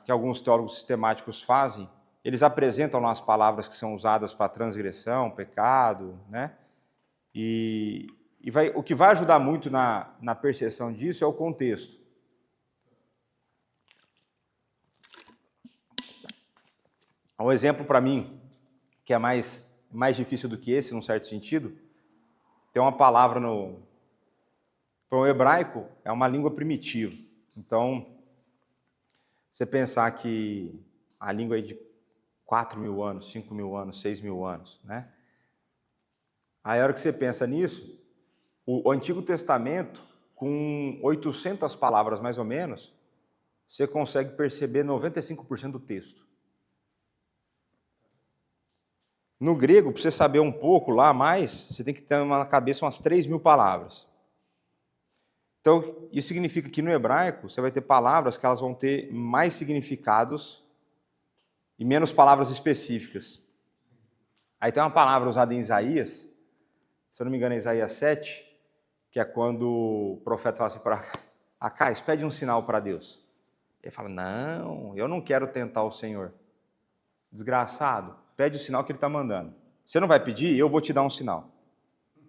que alguns teólogos sistemáticos fazem, eles apresentam lá as palavras que são usadas para transgressão, pecado, né? E o que vai ajudar muito na percepção disso é o contexto. Um exemplo para mim, que é mais difícil do que esse, num certo sentido, tem uma palavra para o hebraico, é uma língua primitiva. Então, você pensar que a língua é de 4.000 anos, 5.000 anos, 6.000 anos, né? Aí, a hora que você pensa nisso, o Antigo Testamento, com 800 palavras mais ou menos, você consegue perceber 95% do texto. No grego, para você saber um pouco lá mais, você tem que ter na cabeça umas 3.000 palavras. Então, isso significa que no hebraico, você vai ter palavras que elas vão ter mais significados e menos palavras específicas. Aí tem uma palavra usada em Isaías, se eu não me engano é Isaías 7, que é quando o profeta fala assim para Acais, pede um sinal para Deus. Ele fala, não, eu não quero tentar o Senhor. Desgraçado, pede o sinal que ele está mandando. Você não vai pedir, eu vou te dar um sinal.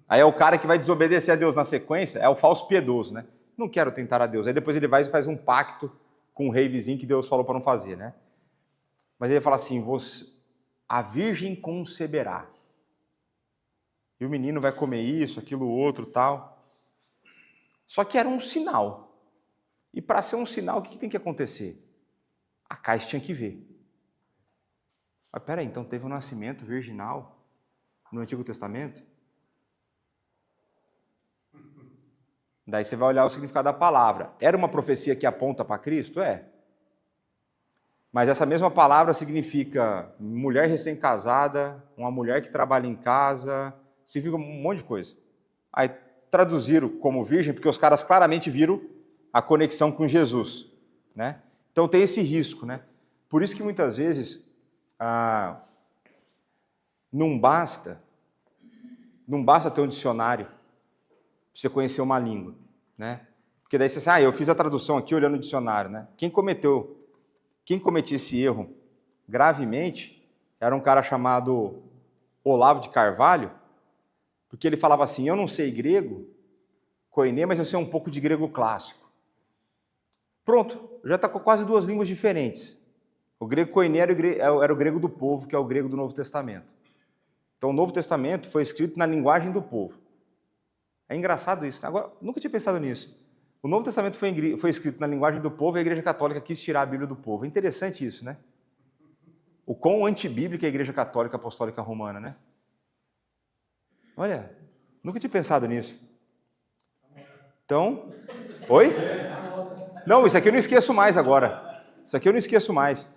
Aí é o cara que vai desobedecer a Deus na sequência, é o falso piedoso, né? Não quero tentar a Deus. Aí depois ele vai e faz um pacto com o rei vizinho que Deus falou para não fazer, né? Mas ele fala assim, a virgem conceberá. E o menino vai comer isso, aquilo, outro, tal. Só que era um sinal. E para ser um sinal, o que tem que acontecer? A Cais tinha que ver. Mas peraí, então teve um nascimento virginal no Antigo Testamento? Daí você vai olhar o significado da palavra. Era uma profecia que aponta para Cristo? É. Mas essa mesma palavra significa mulher recém-casada, uma mulher que trabalha em casa, significa um monte de coisa. Aí traduziram como virgem, porque os caras claramente viram a conexão com Jesus, né? Então tem esse risco, né? Por isso que muitas vezes não basta ter um dicionário para você conhecer uma língua, né? Porque daí você diz, eu fiz a tradução aqui olhando o dicionário, né? Quem cometia esse erro gravemente era um cara chamado Olavo de Carvalho, porque ele falava assim, eu não sei grego, koiné, mas eu sei um pouco de grego clássico. Pronto, já está com quase duas línguas diferentes. O grego koiné era o grego do povo, que é o grego do Novo Testamento. Então o Novo Testamento foi escrito na linguagem do povo. É engraçado isso. Agora, nunca tinha pensado nisso. O Novo Testamento foi escrito na linguagem do povo e a Igreja Católica quis tirar a Bíblia do povo. É interessante isso, né? O quão antibíblica é a Igreja Católica Apostólica Romana, né? Olha, nunca tinha pensado nisso. Então, oi? Não, isso aqui eu não esqueço mais agora. Isso aqui eu não esqueço mais.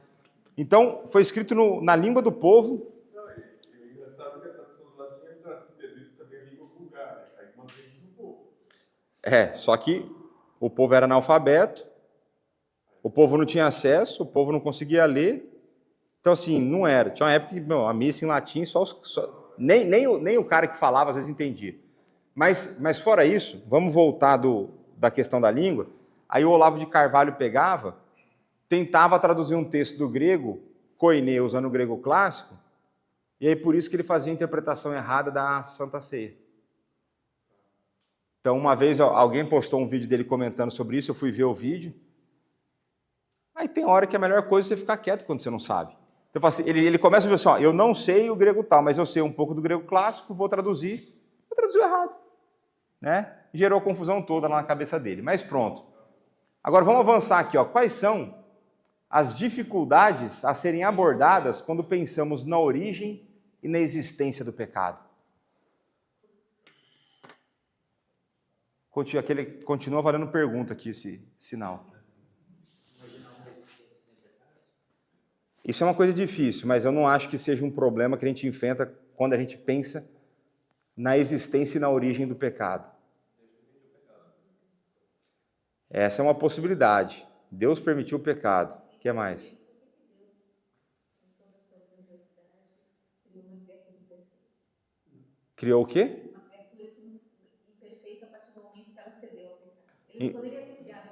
Então, foi escrito na língua do povo. Não, e o engraçado é que a tradução do latim é traduzida também a língua vulgar, né? Aí mantém isso no povo. Só que o povo era analfabeto, o povo não tinha acesso, o povo não conseguia ler. Então, assim, não era. Tinha uma época que a missa em latim, nem o cara que falava às vezes entendia. Mas fora isso, vamos voltar da questão da língua. Aí o Olavo de Carvalho pegava, tentava traduzir um texto do grego, koiné, usando o grego clássico, e aí por isso que ele fazia a interpretação errada da Santa Ceia. Então, uma vez alguém postou um vídeo dele comentando sobre isso, eu fui ver o vídeo. Aí tem hora que a melhor coisa é você ficar quieto quando você não sabe. Então, ele começa a dizer assim, eu não sei o grego tal, mas eu sei um pouco do grego clássico, vou traduzir. Eu traduziu errado. Né? Gerou confusão toda lá na cabeça dele. Mas pronto. Agora vamos avançar aqui. Quais são as dificuldades a serem abordadas quando pensamos na origem e na existência do pecado? Continua valendo pergunta aqui esse sinal. Isso é uma coisa difícil, mas eu não acho que seja um problema que a gente enfrenta quando a gente pensa na existência e na origem do pecado. Essa é uma possibilidade. Deus permitiu o pecado. O que mais? Criou o quê? Uma criatura imperfeita a partir do momento que ela cedeu ao pecado. Ele não poderia ter criado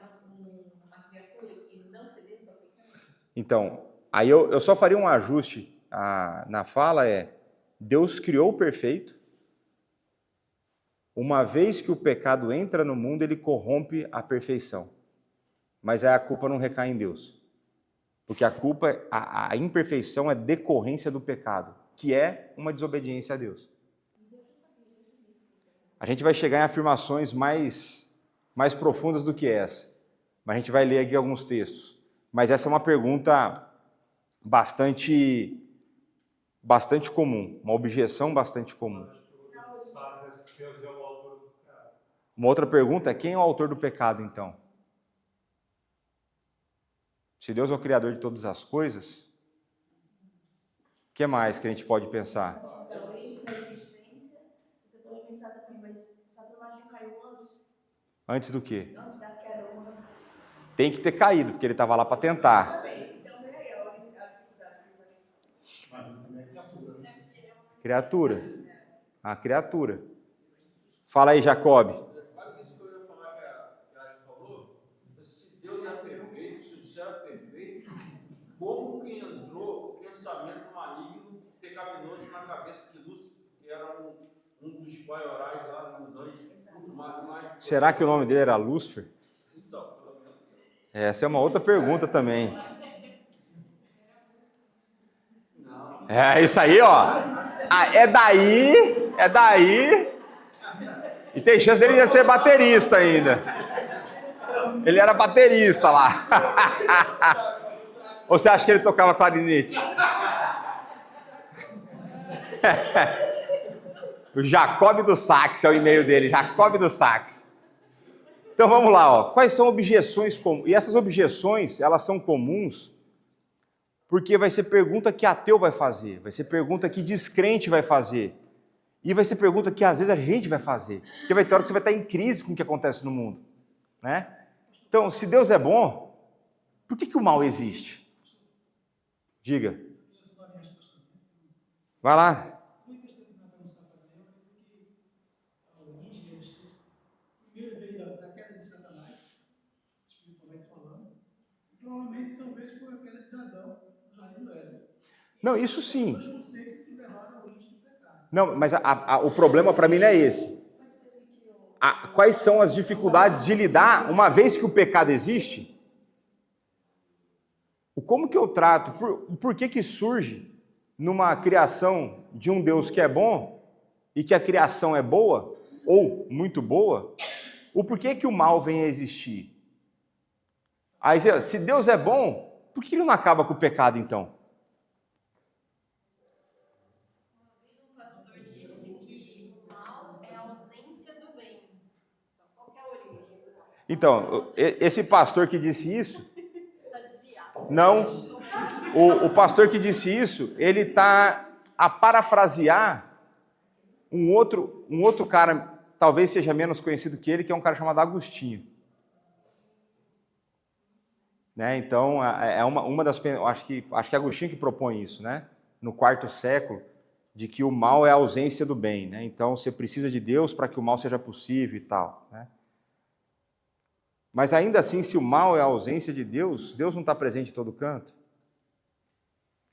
uma criatura que não cedesse ao pecado? Então, aí eu só faria um ajuste na fala, Deus criou o perfeito. Uma vez que o pecado entra no mundo, ele corrompe a perfeição. Mas aí a culpa não recai em Deus. Porque a culpa, a imperfeição é decorrência do pecado, que é uma desobediência a Deus. A gente vai chegar em afirmações mais profundas do que essa. Mas a gente vai ler aqui alguns textos. Mas essa é uma pergunta bastante comum, uma objeção bastante comum. Uma outra pergunta é, quem é o autor do pecado, então? Se Deus é o criador de todas as coisas, o que mais que a gente pode pensar? Da origem da existência, você pode pensar também, mas Satanás não caiu antes? Antes do quê? Antes da queda humana? Tem que ter caído, porque ele estava lá para tentar. Então, vem aí a dificuldade disso. Mas ele também é criatura, né? Criatura. A criatura. Fala aí, Jacob. Quase isso que eu ia falar que a gente falou. Se Deus é perfeito, se o céu é perfeito, como que entrou o pensamento maligno, pecaminoso na cabeça de Lúcifer, que era um dos maiorais lá nos anjos? Será que o nome dele era Lúcifer? Então, Essa é uma outra pergunta também. É isso aí, ó. É daí. E tem chance dele ser baterista ainda. Ele era baterista lá. Ou você acha que ele tocava clarinete? O Jacob do sax é o e-mail dele, Jacob do sax. Então vamos lá, ó. Quais são objeções comuns? E essas objeções, elas são comuns porque vai ser pergunta que ateu vai fazer, vai ser pergunta que descrente vai fazer, e vai ser pergunta que às vezes a gente vai fazer, porque vai ter hora que você vai estar em crise com o que acontece no mundo, né? Então, se Deus é bom, por que o mal existe? Diga. Vai lá. Primeiro veio da queda de Satanás, espiritualmente falando, e provavelmente talvez foi a queda de Adão no Jardim do Éden. Não, isso sim. Dois conceitos que levaram à origem do pecado. Não, mas o problema para mim não é esse. Quais são as dificuldades de lidar, uma vez que o pecado existe? Como que eu trato? Por que surge numa criação de um Deus que é bom e que a criação é boa, ou muito boa, o porquê que o mal vem a existir? Aí, se Deus é bom, por que ele não acaba com o pecado então? Uma vez um pastor disse que o mal é a ausência do bem. Então, qual que é a origem do mal? Então, esse pastor que disse isso, Está desviado. não, o pastor que disse isso, ele está a parafrasear um outro cara, talvez seja menos conhecido que ele, que é um cara chamado Agostinho. Né? Então, é uma das... Acho que é Agostinho que propõe isso, né? No 4º século, de que o mal é a ausência do bem. Né? Então, você precisa de Deus para que o mal seja possível e tal. Né? Mas ainda assim, se o mal é a ausência de Deus, Deus não está presente em todo canto?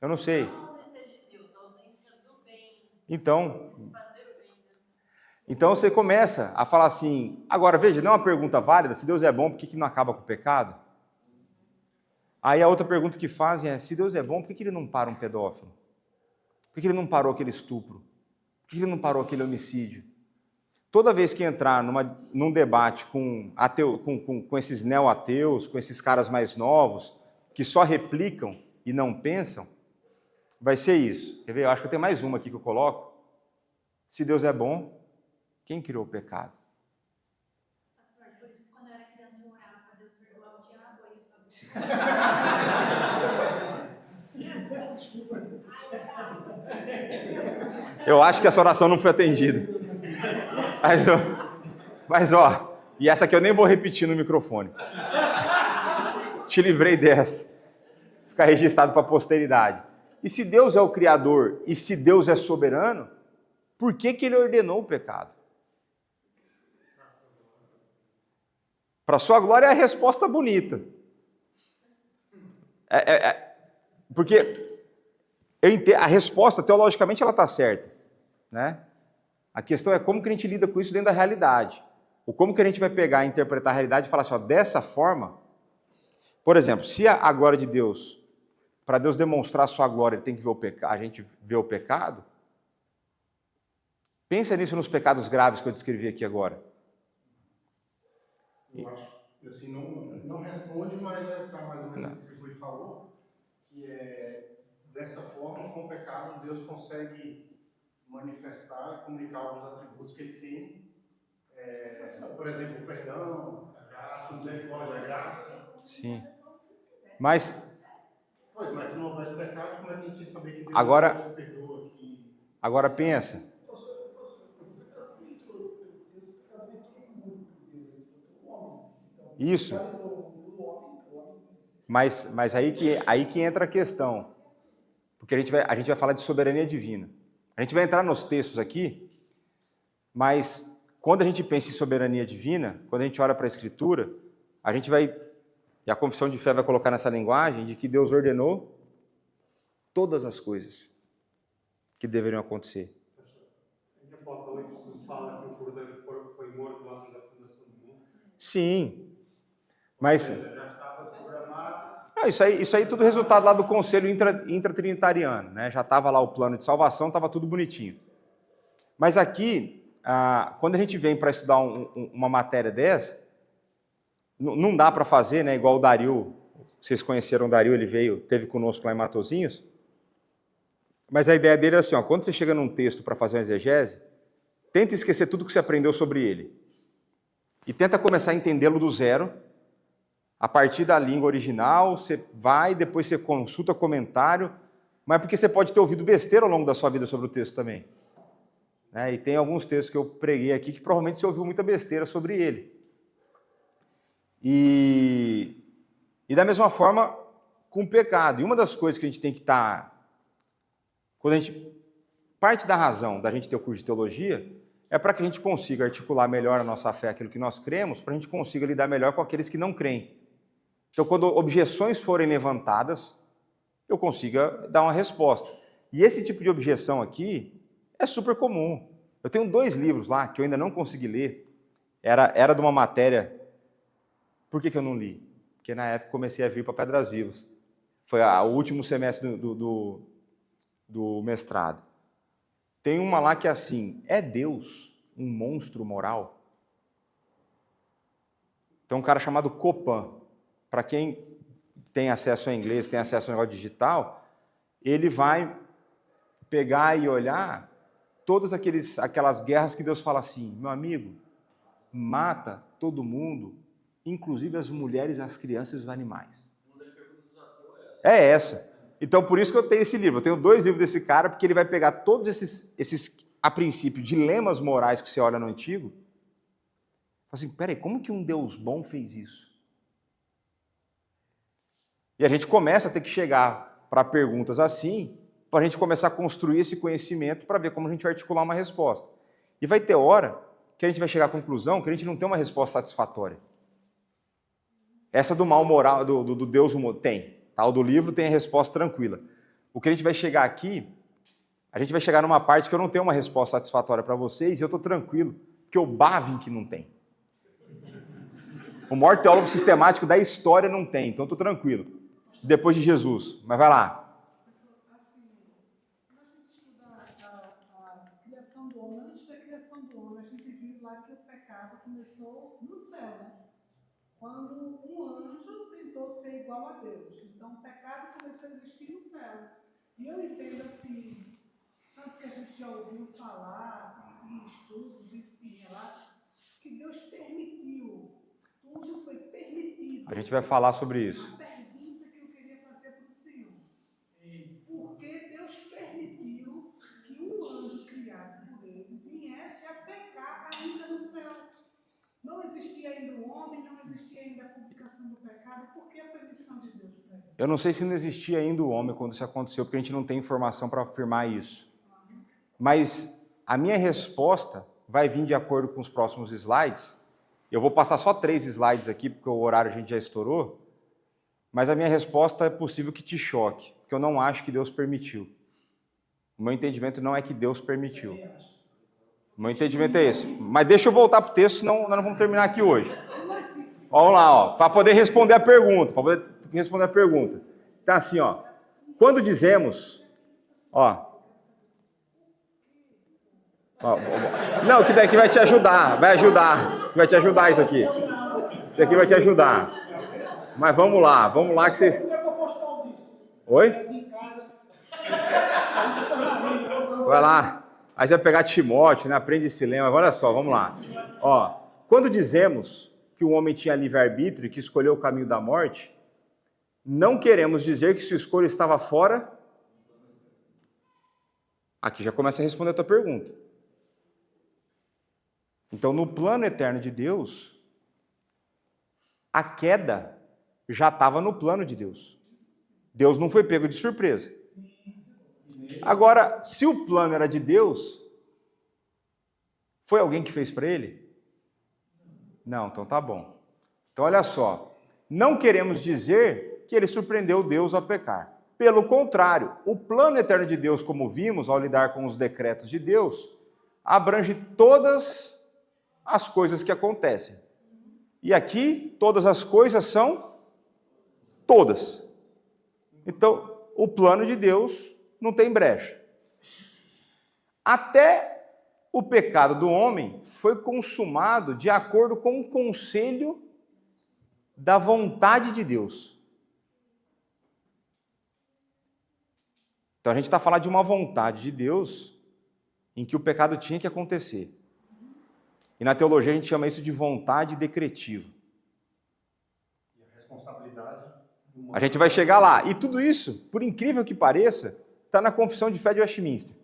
Eu não sei. Não a ausência de Deus, a ausência do bem. Então, De se fazer o bem. então você começa a falar assim, agora veja, não é uma pergunta válida, se Deus é bom, por que não acaba com o pecado? Aí a outra pergunta que fazem é, se Deus é bom, por que ele não para um pedófilo? Por que ele não parou aquele estupro? Por que ele não parou aquele homicídio? Toda vez que entrar num debate com esses neo-ateus, com esses caras mais novos, que só replicam e não pensam, vai ser isso. Quer ver? Eu acho que eu tenho mais uma aqui que eu coloco. Se Deus é bom, quem criou o pecado? Pastor, por isso que quando eu era criança eu orava para Deus perdoar o diabo, aí Eu acho que essa oração não foi atendida. Mas ó, e essa aqui eu nem vou repetir no microfone. Te livrei dessa. Ficar registrado para a posteridade. E se Deus é o Criador, e se Deus é soberano, por que ele ordenou o pecado? Para sua glória é a resposta bonita. Porque a resposta, teologicamente, ela está certa. Né? A questão é como que a gente lida com isso dentro da realidade. Ou como que a gente vai pegar e interpretar a realidade e falar assim, ó, dessa forma... Por exemplo, se a glória de Deus, para Deus demonstrar a sua glória, ele tem que ver a gente vê o pecado, pensa nisso nos pecados graves que eu descrevi aqui agora. Eu acho que assim, não responde, mas está mais ou menos o que o Rui falou, que é dessa forma, com o pecado, Deus consegue manifestar e comunicar alguns atributos que ele tem. Por exemplo, o perdão, a misericórdia, a graça. Sim. Mas... Pois, mas se não houvesse pecado, como é que a gente ia saber que Deus agora, nos perdoa? Agora pensa. Isso. Mas aí que entra a questão. Porque a gente vai falar de soberania divina. A gente vai entrar nos textos aqui, mas quando a gente pensa em soberania divina, quando a gente olha para a Escritura, a gente vai, e a confissão de fé vai colocar nessa linguagem, de que Deus ordenou todas as coisas que deveriam acontecer. Em Apocalipse fala que o Cordeiro foi morto antes da fundação do mundo. Sim. Mas... Já estava programado. Não, isso aí tudo resultado lá do conselho intratrinitariano, né? Já estava lá o plano de salvação, estava tudo bonitinho. Mas aqui, quando a gente vem para estudar uma matéria dessa, não dá para fazer, né? Igual o Dario, vocês conheceram o Dario, ele teve conosco lá em Matozinhos. Mas a ideia dele é assim, ó, quando você chega num texto para fazer uma exegese, tenta esquecer tudo que você aprendeu sobre ele. E tenta começar a entendê-lo do zero. A partir da língua original, você vai, depois você consulta comentário, mas porque você pode ter ouvido besteira ao longo da sua vida sobre o texto também. Né? E tem alguns textos que eu preguei aqui que provavelmente você ouviu muita besteira sobre ele. E da mesma forma com o pecado. E uma das coisas que a gente tem que estar... Quando a gente... Parte da razão da gente ter o curso de teologia é para que a gente consiga articular melhor a nossa fé, aquilo que nós cremos, para a gente consiga lidar melhor com aqueles que não creem. Então, quando objeções forem levantadas, eu consiga dar uma resposta. E esse tipo de objeção aqui é super comum. Eu tenho 2 livros lá que eu ainda não consegui ler. Era de uma matéria... Por que eu não li? Porque na época comecei a vir para Pedras Vivas. Foi o último semestre do mestrado. Tem uma lá que é assim, é Deus um monstro moral? Tem um cara chamado Copan. Para quem tem acesso ao inglês, tem acesso ao negócio digital, ele vai pegar e olhar todas aquelas guerras que Deus fala assim, meu amigo, mata todo mundo, inclusive as mulheres, as crianças e os animais. É essa. Então, por isso que eu tenho esse livro. Eu tenho 2 livros desse cara, porque ele vai pegar todos esses a princípio, dilemas morais que você olha no Antigo, fala assim, peraí, como que um Deus bom fez isso? E a gente começa a ter que chegar para perguntas assim, para a gente começar a construir esse conhecimento para ver como a gente vai articular uma resposta. E vai ter hora que a gente vai chegar à conclusão que a gente não tem uma resposta satisfatória. Essa do mal moral, do Deus tem. Tá? O do livro tem a resposta tranquila. O que a gente vai chegar aqui, a gente vai chegar numa parte que eu não tenho uma resposta satisfatória para vocês e eu estou tranquilo, porque o Bavin que não tem. O maior teólogo sistemático da história não tem, então eu estou tranquilo. Depois de Jesus. Mas vai lá. Assim, quando a gente estuda a criação do homem, antes da criação do homem, a gente viu lá que o pecado começou no céu, né? Quando um anjo tentou ser igual a Deus. Então, o pecado começou a existir no céu. E eu entendo assim, tanto que a gente já ouviu falar em estudos e em relatos, que Deus permitiu, tudo foi permitido. A gente vai falar sobre isso. A pergunta que eu queria fazer para o Senhor é: por que Deus permitiu que um anjo criado por ele viesse a pecar ainda no céu? Não existia ainda o homem, não existia ainda a publicação do pecado. Por que a permissão de Deus para ele? Eu não sei se não existia ainda o homem quando isso aconteceu, porque a gente não tem informação para afirmar isso. Mas a minha resposta vai vir de acordo com os próximos slides. Eu vou passar só 3 slides aqui, porque o horário a gente já estourou. Mas a minha resposta é possível que te choque, porque eu não acho que Deus permitiu. O meu entendimento não é que Deus permitiu. O meu entendimento é esse. Mas deixa eu voltar para o texto, senão nós não vamos terminar aqui hoje. Vamos lá, para poder responder a pergunta. Então, assim, ó. Quando dizemos, não, que daqui vai te ajudar. Vai te ajudar isso aqui. Isso aqui vai te ajudar. Mas vamos lá que você... Oi? Vai lá. Aí você vai pegar Timóteo, né? Aprende esse lema. Olha só, vamos lá. Quando dizemos que o homem tinha livre-arbítrio e que escolheu o caminho da morte, não queremos dizer que sua escolha estava fora. Aqui já começa a responder a tua pergunta. Então, no plano eterno de Deus, a queda já estava no plano de Deus. Deus não foi pego de surpresa. Agora, se o plano era de Deus, foi alguém que fez para ele? Não, então tá bom. Então olha só, não queremos dizer que ele surpreendeu Deus a pecar. Pelo contrário, o plano eterno de Deus, como vimos ao lidar com os decretos de Deus, abrange todas as coisas que acontecem. E aqui, todas as coisas são todas. Então, o plano de Deus não tem brecha. Até o pecado do homem foi consumado de acordo com o conselho da vontade de Deus. Então a gente está falando de uma vontade de Deus em que o pecado tinha que acontecer. E na teologia a gente chama isso de vontade decretiva. E a responsabilidade do A gente vai chegar lá. E tudo isso, por incrível que pareça, está na Confissão de Fé de Westminster.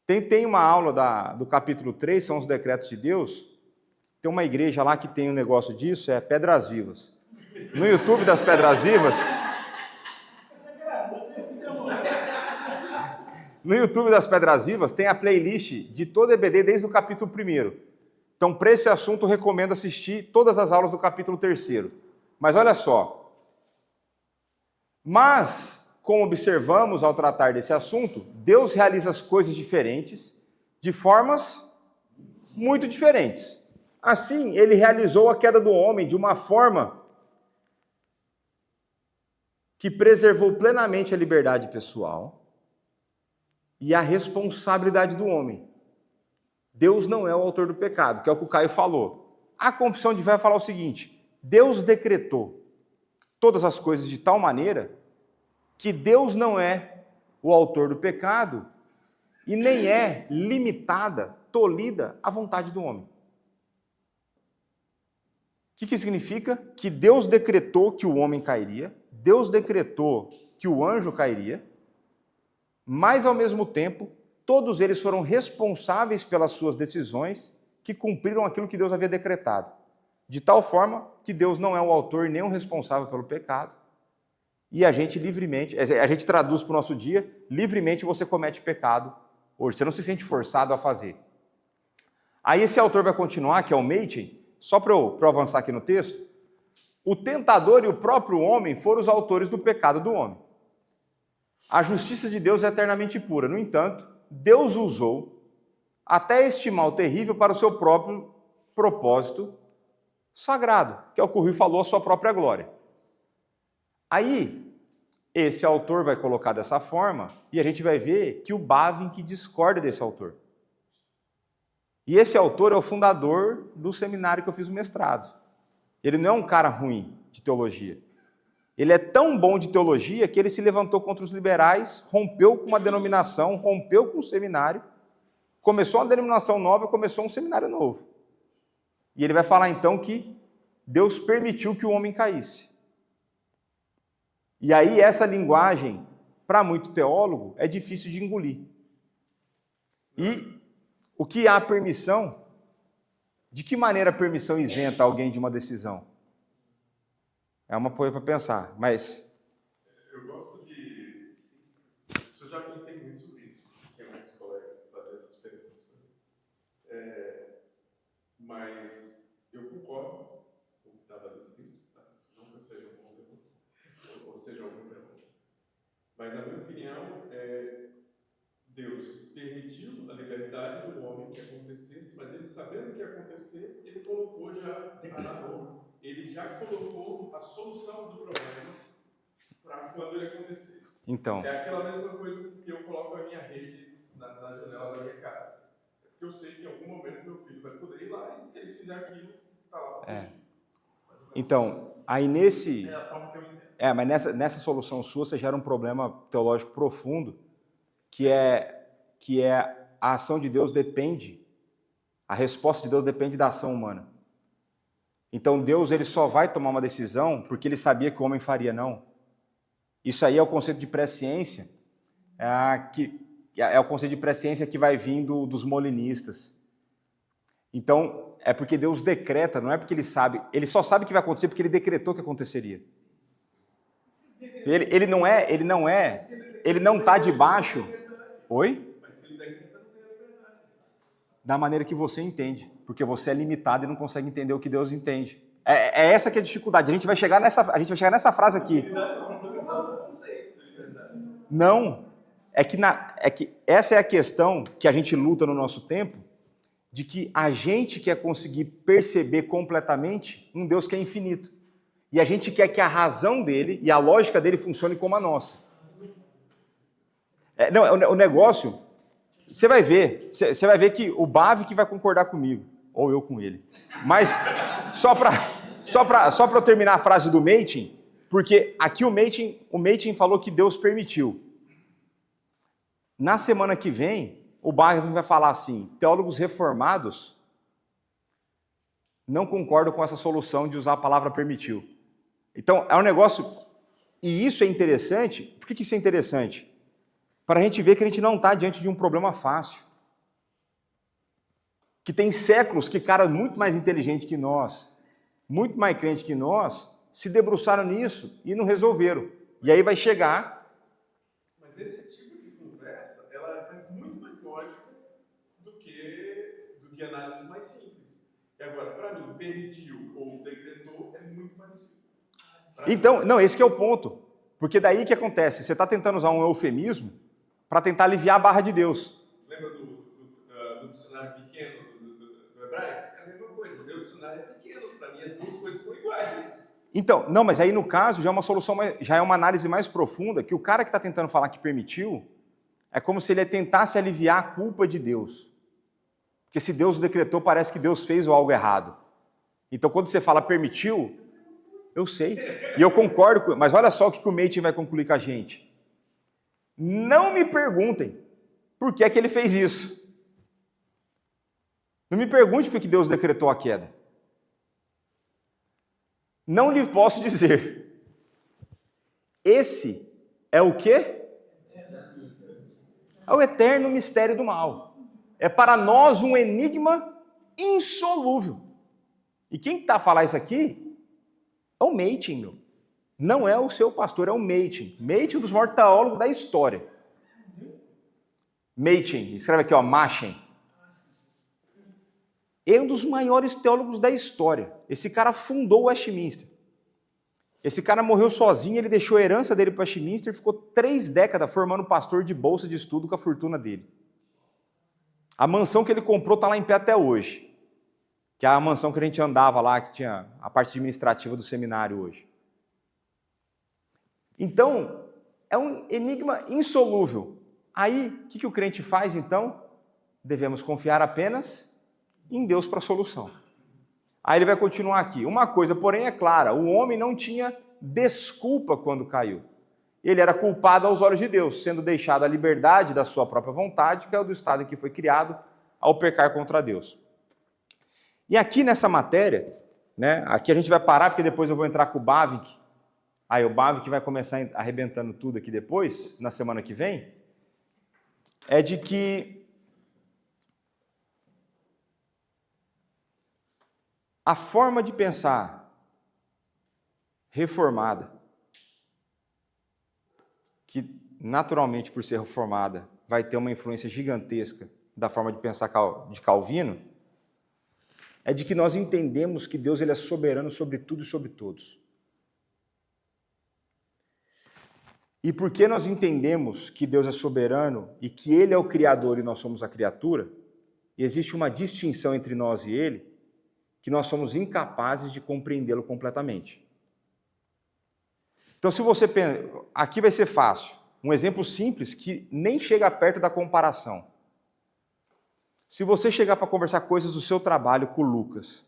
Tem uma aula do capítulo 3, são os decretos de Deus. Tem uma igreja lá que tem um negócio disso, é Pedras Vivas. No YouTube das Pedras Vivas... No YouTube das Pedras Vivas tem a playlist de todo EBD desde o capítulo 1º. Então, para esse assunto, eu recomendo assistir todas as aulas do capítulo 3º. Mas olha só. Mas, como observamos ao tratar desse assunto, Deus realiza as coisas diferentes, de formas muito diferentes. Assim, ele realizou a queda do homem de uma forma que preservou plenamente a liberdade pessoal e a responsabilidade do homem. Deus não é o autor do pecado, que é o que o Caio falou. A confissão de fé vai falar o seguinte: Deus decretou todas as coisas de tal maneira que Deus não é o autor do pecado e nem é limitada, tolhida à vontade do homem. O que significa? Que Deus decretou que o homem cairia, Deus decretou que o anjo cairia, mas, ao mesmo tempo, todos eles foram responsáveis pelas suas decisões que cumpriram aquilo que Deus havia decretado. De tal forma que Deus não é o autor nem o responsável pelo pecado. E a gente livremente, a gente traduz para o nosso dia, livremente você comete pecado hoje. Você não se sente forçado a fazer. Aí esse autor vai continuar, que é o Machen, só para eu avançar aqui no texto. O tentador e o próprio homem foram os autores do pecado do homem. A justiça de Deus é eternamente pura. No entanto, Deus usou até este mal terrível para o seu próprio propósito sagrado, que é o que o Rui falou, a sua própria glória. Aí, esse autor vai colocar dessa forma, e a gente vai ver que o Bavinck discorda desse autor. E esse autor é o fundador do seminário que eu fiz o mestrado. Ele não é um cara ruim de teologia. Ele é tão bom de teologia que ele se levantou contra os liberais, rompeu com uma denominação, rompeu com um seminário, começou uma denominação nova, começou um seminário novo. E ele vai falar então que Deus permitiu que o homem caísse. E aí essa linguagem, para muito teólogo, é difícil de engolir. E o que há permissão? De que maneira a permissão isenta alguém de uma decisão? É uma coisa para pensar, mas... Eu gosto de... Eu já pensei muito sobre isso. Tem muitos colegas que fazem essas perguntas. Mas eu concordo com o que estava ali escrito. Tá? Não que eu seja um bom pergunta, ou seja algum pergunta. Mas, na minha opinião, Deus permitiu a liberdade do homem que acontecesse, mas ele, sabendo o que ia acontecer, ele colocou já a dor. Ele já colocou a solução do problema para quando ele acontecesse. Então. É aquela mesma coisa que eu coloco a minha rede na janela da minha casa. Porque eu sei que em algum momento meu filho vai poder ir lá e se ele fizer aquilo, está lá para Então, aí nesse... É a forma que eu entendo. Mas nessa solução sua você gera um problema teológico profundo, que é a ação de Deus depende, a resposta de Deus depende da ação humana. Então Deus ele só vai tomar uma decisão porque ele sabia que o homem faria, não. Isso aí é o conceito de presciência, é o conceito de presciência que vai vindo dos molinistas. Então, é porque Deus decreta, não é porque ele só sabe o que vai acontecer porque ele decretou que aconteceria. Ele não está debaixo... Oi? Da maneira que você entende, porque você é limitado e não consegue entender o que Deus entende. É essa que é a dificuldade. A gente vai chegar nessa frase aqui. Não. É que essa é a questão que a gente luta no nosso tempo, de que a gente quer conseguir perceber completamente um Deus que é infinito. E a gente quer que a razão dele e a lógica dele funcione como a nossa. O negócio, você vai ver que o Bavi que vai concordar comigo, ou eu com ele. Mas, só para eu terminar a frase do Meitin, porque aqui o Meitin falou que Deus permitiu. Na semana que vem, o Bavi vai falar assim, teólogos reformados não concordam com essa solução de usar a palavra permitiu. Então, é um negócio, e isso é interessante. Por que isso é interessante? Para a gente ver que a gente não está diante de um problema fácil. Que tem séculos que caras muito mais inteligentes que nós, muito mais crentes que nós, se debruçaram nisso e não resolveram. E aí vai chegar... Mas esse tipo de conversa, ela é muito mais lógica do que análises mais simples. E agora, para mim, permitiu ou decretou é muito mais simples. Então, não, esse que é o ponto. Porque daí o que acontece? Você está tentando usar um eufemismo para tentar aliviar a barra de Deus. Lembra do dicionário pequeno do hebraico? É a mesma coisa. Meu dicionário é pequeno. Para mim, as duas coisas são iguais. Então, não, mas aí no caso já é uma solução, já é uma análise mais profunda, que o cara que está tentando falar que permitiu, é como se ele tentasse aliviar a culpa de Deus. Porque se Deus decretou, parece que Deus fez algo errado. Então, quando você fala permitiu, eu sei. E eu concordo, mas olha só o que o Meitin vai concluir com a gente. Não me perguntem por que é que ele fez isso. Não me pergunte por que Deus decretou a queda. Não lhe posso dizer. Esse é o quê? É o eterno mistério do mal. É para nós um enigma insolúvel. E quem está a falar isso aqui é o Meitin, meu. Não é o seu pastor, é o Meitin. Meitin, um dos maiores teólogos da história. Meitin, escreve aqui, ó, Machen. É um dos maiores teólogos da história. Esse cara fundou o Westminster. Esse cara morreu sozinho, ele deixou a herança dele para o Westminster e ficou 3 décadas formando pastor de bolsa de estudo com a fortuna dele. A mansão que ele comprou está lá em pé até hoje. Que é a mansão que a gente andava lá, que tinha a parte administrativa do seminário hoje. Então, é um enigma insolúvel. Aí, o que o crente faz, então? Devemos confiar apenas em Deus para a solução. Aí ele vai continuar aqui. Uma coisa, porém, é clara: o homem não tinha desculpa quando caiu. Ele era culpado aos olhos de Deus, sendo deixado à liberdade da sua própria vontade, que é o do estado em que foi criado, ao pecar contra Deus. E aqui nessa matéria, né, aqui a gente vai parar, porque depois eu vou entrar com o Bavinck. Aí o Bavinck vai começar arrebentando tudo aqui depois, na semana que vem, é de que a forma de pensar reformada, que naturalmente por ser reformada vai ter uma influência gigantesca da forma de pensar de Calvino, é de que nós entendemos que Deus ele é soberano sobre tudo e sobre todos. E porque nós entendemos que Deus é soberano e que Ele é o Criador e nós somos a criatura, existe uma distinção entre nós e Ele, que nós somos incapazes de compreendê-lo completamente. Então, se você pensa, aqui vai ser fácil, um exemplo simples que nem chega perto da comparação. Se você chegar para conversar coisas do seu trabalho com o Lucas,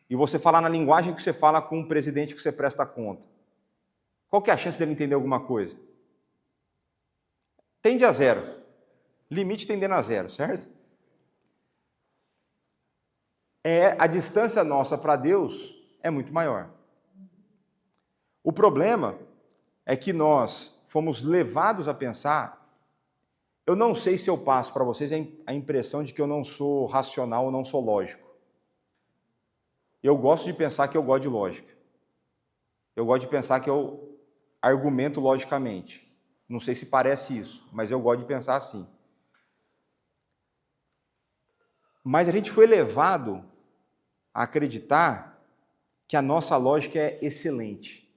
e você falar na linguagem que você fala com o presidente que você presta conta, qual que é a chance dele entender alguma coisa? Tende a 0. Limite tendendo a 0, certo? A distância nossa para Deus é muito maior. O problema é que nós fomos levados a pensar. Eu não sei se eu passo para vocês a impressão de que eu não sou racional ou não sou lógico. Eu gosto de pensar que eu gosto de lógica. Eu gosto de pensar que eu argumento logicamente. Não sei se parece isso, mas eu gosto de pensar assim. Mas a gente foi levado a acreditar que a nossa lógica é excelente.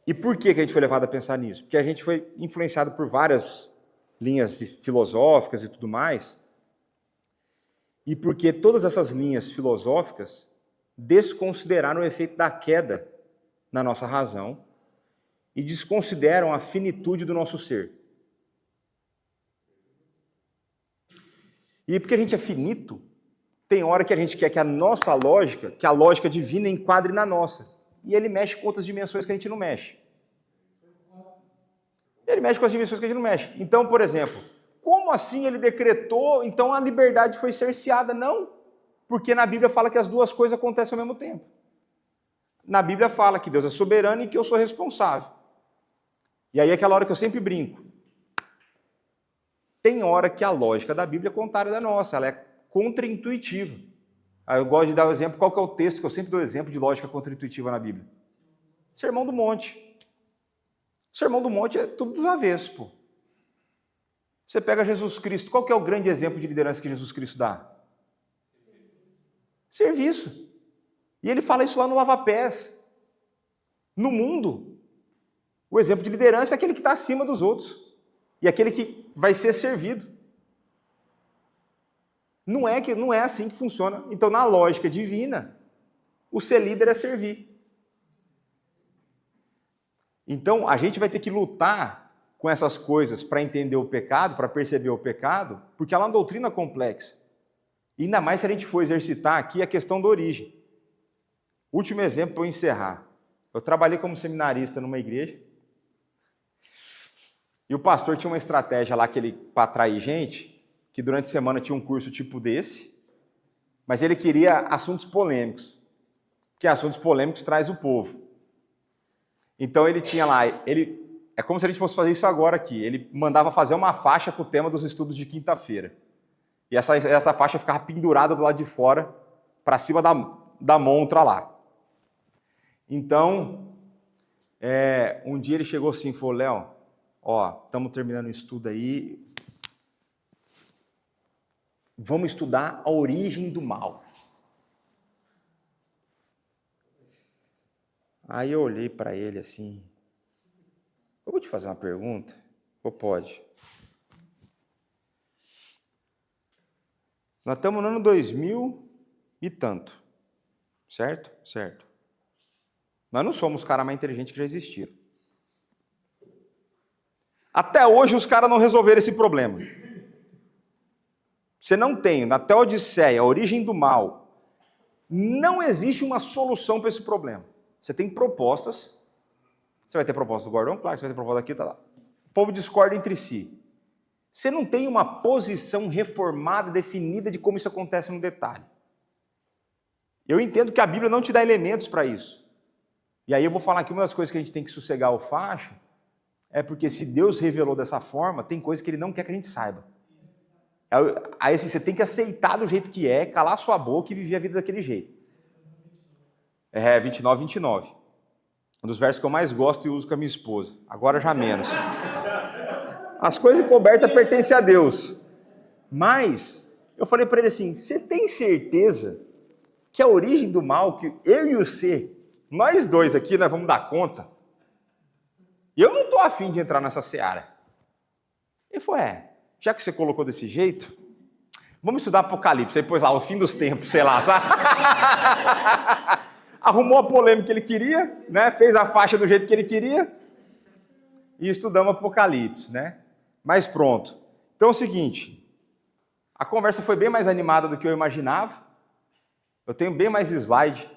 E por que a gente foi levado a pensar nisso? Porque a gente foi influenciado por várias linhas filosóficas e tudo mais, e porque todas essas linhas filosóficas desconsideraram o efeito da queda na nossa razão e desconsideram a finitude do nosso ser. E porque a gente é finito, tem hora que a gente quer que a nossa lógica, que a lógica divina enquadre na nossa. E ele mexe com outras dimensões que a gente não mexe. Ele mexe com as dimensões que a gente não mexe. Então, por exemplo, como assim ele decretou, então a liberdade foi cerceada? Não, porque na Bíblia fala que as duas coisas acontecem ao mesmo tempo. Na Bíblia fala que Deus é soberano e que eu sou responsável. E aí é aquela hora que eu sempre brinco. Tem hora que a lógica da Bíblia é contrária da nossa, ela é contra-intuitiva. Eu gosto de dar o exemplo, qual que é o texto que eu sempre dou exemplo de lógica contra-intuitiva na Bíblia? Sermão do Monte. O Sermão do Monte é tudo dos avessos, pô. Você pega Jesus Cristo, qual que é o grande exemplo de liderança que Jesus Cristo dá? Serviço. E ele fala isso lá no Lava-Pés. No mundo, o exemplo de liderança é aquele que está acima dos outros. E aquele que vai ser servido. Não é assim que funciona. Então, na lógica divina, o ser líder é servir. Então, a gente vai ter que lutar com essas coisas para entender o pecado, para perceber o pecado, porque ela é uma doutrina complexa. E ainda mais se a gente for exercitar aqui a questão da origem. Último exemplo para eu encerrar. Eu trabalhei como seminarista numa igreja, e o pastor tinha uma estratégia lá para atrair gente, que durante a semana tinha um curso tipo desse, mas ele queria assuntos polêmicos, porque assuntos polêmicos traz o povo. Então ele tinha lá, é como se a gente fosse fazer isso agora aqui, ele mandava fazer uma faixa com o tema dos estudos de quinta-feira. E essa faixa ficava pendurada do lado de fora, para cima da montra lá. Então, um dia ele chegou assim e falou, Léo, estamos terminando o estudo aí, vamos estudar a origem do mal. Aí eu olhei para ele assim, eu vou te fazer uma pergunta? Ou pode? Nós estamos no ano 2000 e tanto, certo? Certo. Nós não somos os caras mais inteligentes que já existiram. Até hoje os caras não resolveram esse problema. Você não tem, na Teodiceia, a origem do mal, não existe uma solução para esse problema. Você tem propostas, você vai ter proposta do Gordon Clark, você vai ter proposta daqui, tá lá. O povo discorda entre si. Você não tem uma posição reformada, definida de como isso acontece no detalhe. Eu entendo que a Bíblia não te dá elementos para isso. E aí eu vou falar aqui, uma das coisas que a gente tem que sossegar o facho, é porque se Deus revelou dessa forma, tem coisas que Ele não quer que a gente saiba. Aí assim, você tem que aceitar do jeito que é, calar sua boca e viver a vida daquele jeito. 29, 29. Um dos versos que eu mais gosto e uso com a minha esposa. Agora já menos. As coisas encobertas pertencem a Deus. Mas, eu falei para ele assim, você tem certeza que a origem do mal, que eu e você, nós dois aqui, nós vamos dar conta? E eu não estou afim de entrar nessa seara. Ele falou, já que você colocou desse jeito, vamos estudar Apocalipse. Aí pôs lá, o fim dos tempos, sei lá, sabe? Arrumou a polêmica que ele queria, né? Fez a faixa do jeito que ele queria e estudamos Apocalipse, né? Mas pronto. Então é o seguinte, a conversa foi bem mais animada do que eu imaginava. Eu tenho bem mais slide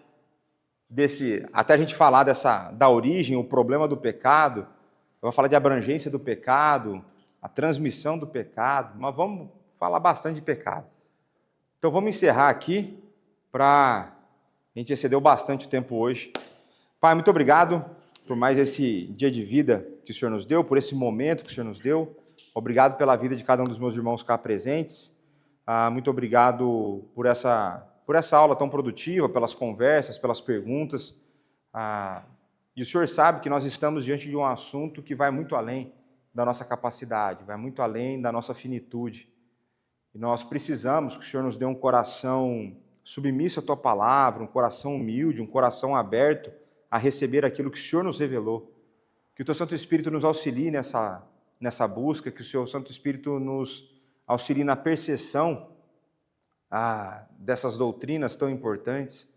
até a gente falar da origem, o problema do pecado. Eu vou falar de abrangência do pecado, a transmissão do pecado, mas vamos falar bastante de pecado. Então vamos encerrar aqui para... A gente excedeu bastante o tempo hoje. Pai, muito obrigado por mais esse dia de vida que o Senhor nos deu, por esse momento que o Senhor nos deu. Obrigado pela vida de cada um dos meus irmãos cá presentes. Muito obrigado por essa aula tão produtiva, pelas conversas, pelas perguntas. E o Senhor sabe que nós estamos diante de um assunto que vai muito além da nossa capacidade, vai muito além da nossa finitude. E nós precisamos que o Senhor nos dê um coração submisso à Tua palavra, um coração humilde, um coração aberto a receber aquilo que o Senhor nos revelou. Que o Teu Santo Espírito nos auxilie nessa busca, que o Seu Santo Espírito nos auxilie na percepção dessas doutrinas tão importantes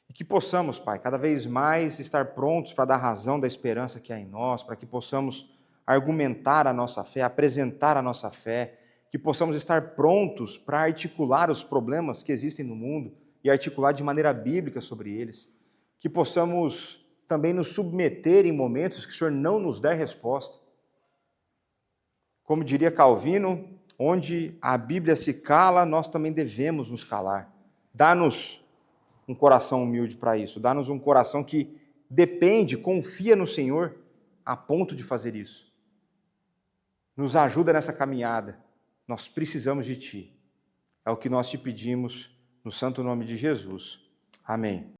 E que possamos, Pai, cada vez mais estar prontos para dar razão da esperança que há em nós, para que possamos argumentar a nossa fé, apresentar a nossa fé, que possamos estar prontos para articular os problemas que existem no mundo e articular de maneira bíblica sobre eles, que possamos também nos submeter em momentos que o Senhor não nos der resposta. Como diria Calvino, onde a Bíblia se cala, nós também devemos nos calar. Dá-nos um coração humilde para isso, dá-nos um coração que depende, confia no Senhor a ponto de fazer isso. Nos ajuda nessa caminhada, nós precisamos de Ti. É o que nós te pedimos no santo nome de Jesus. Amém.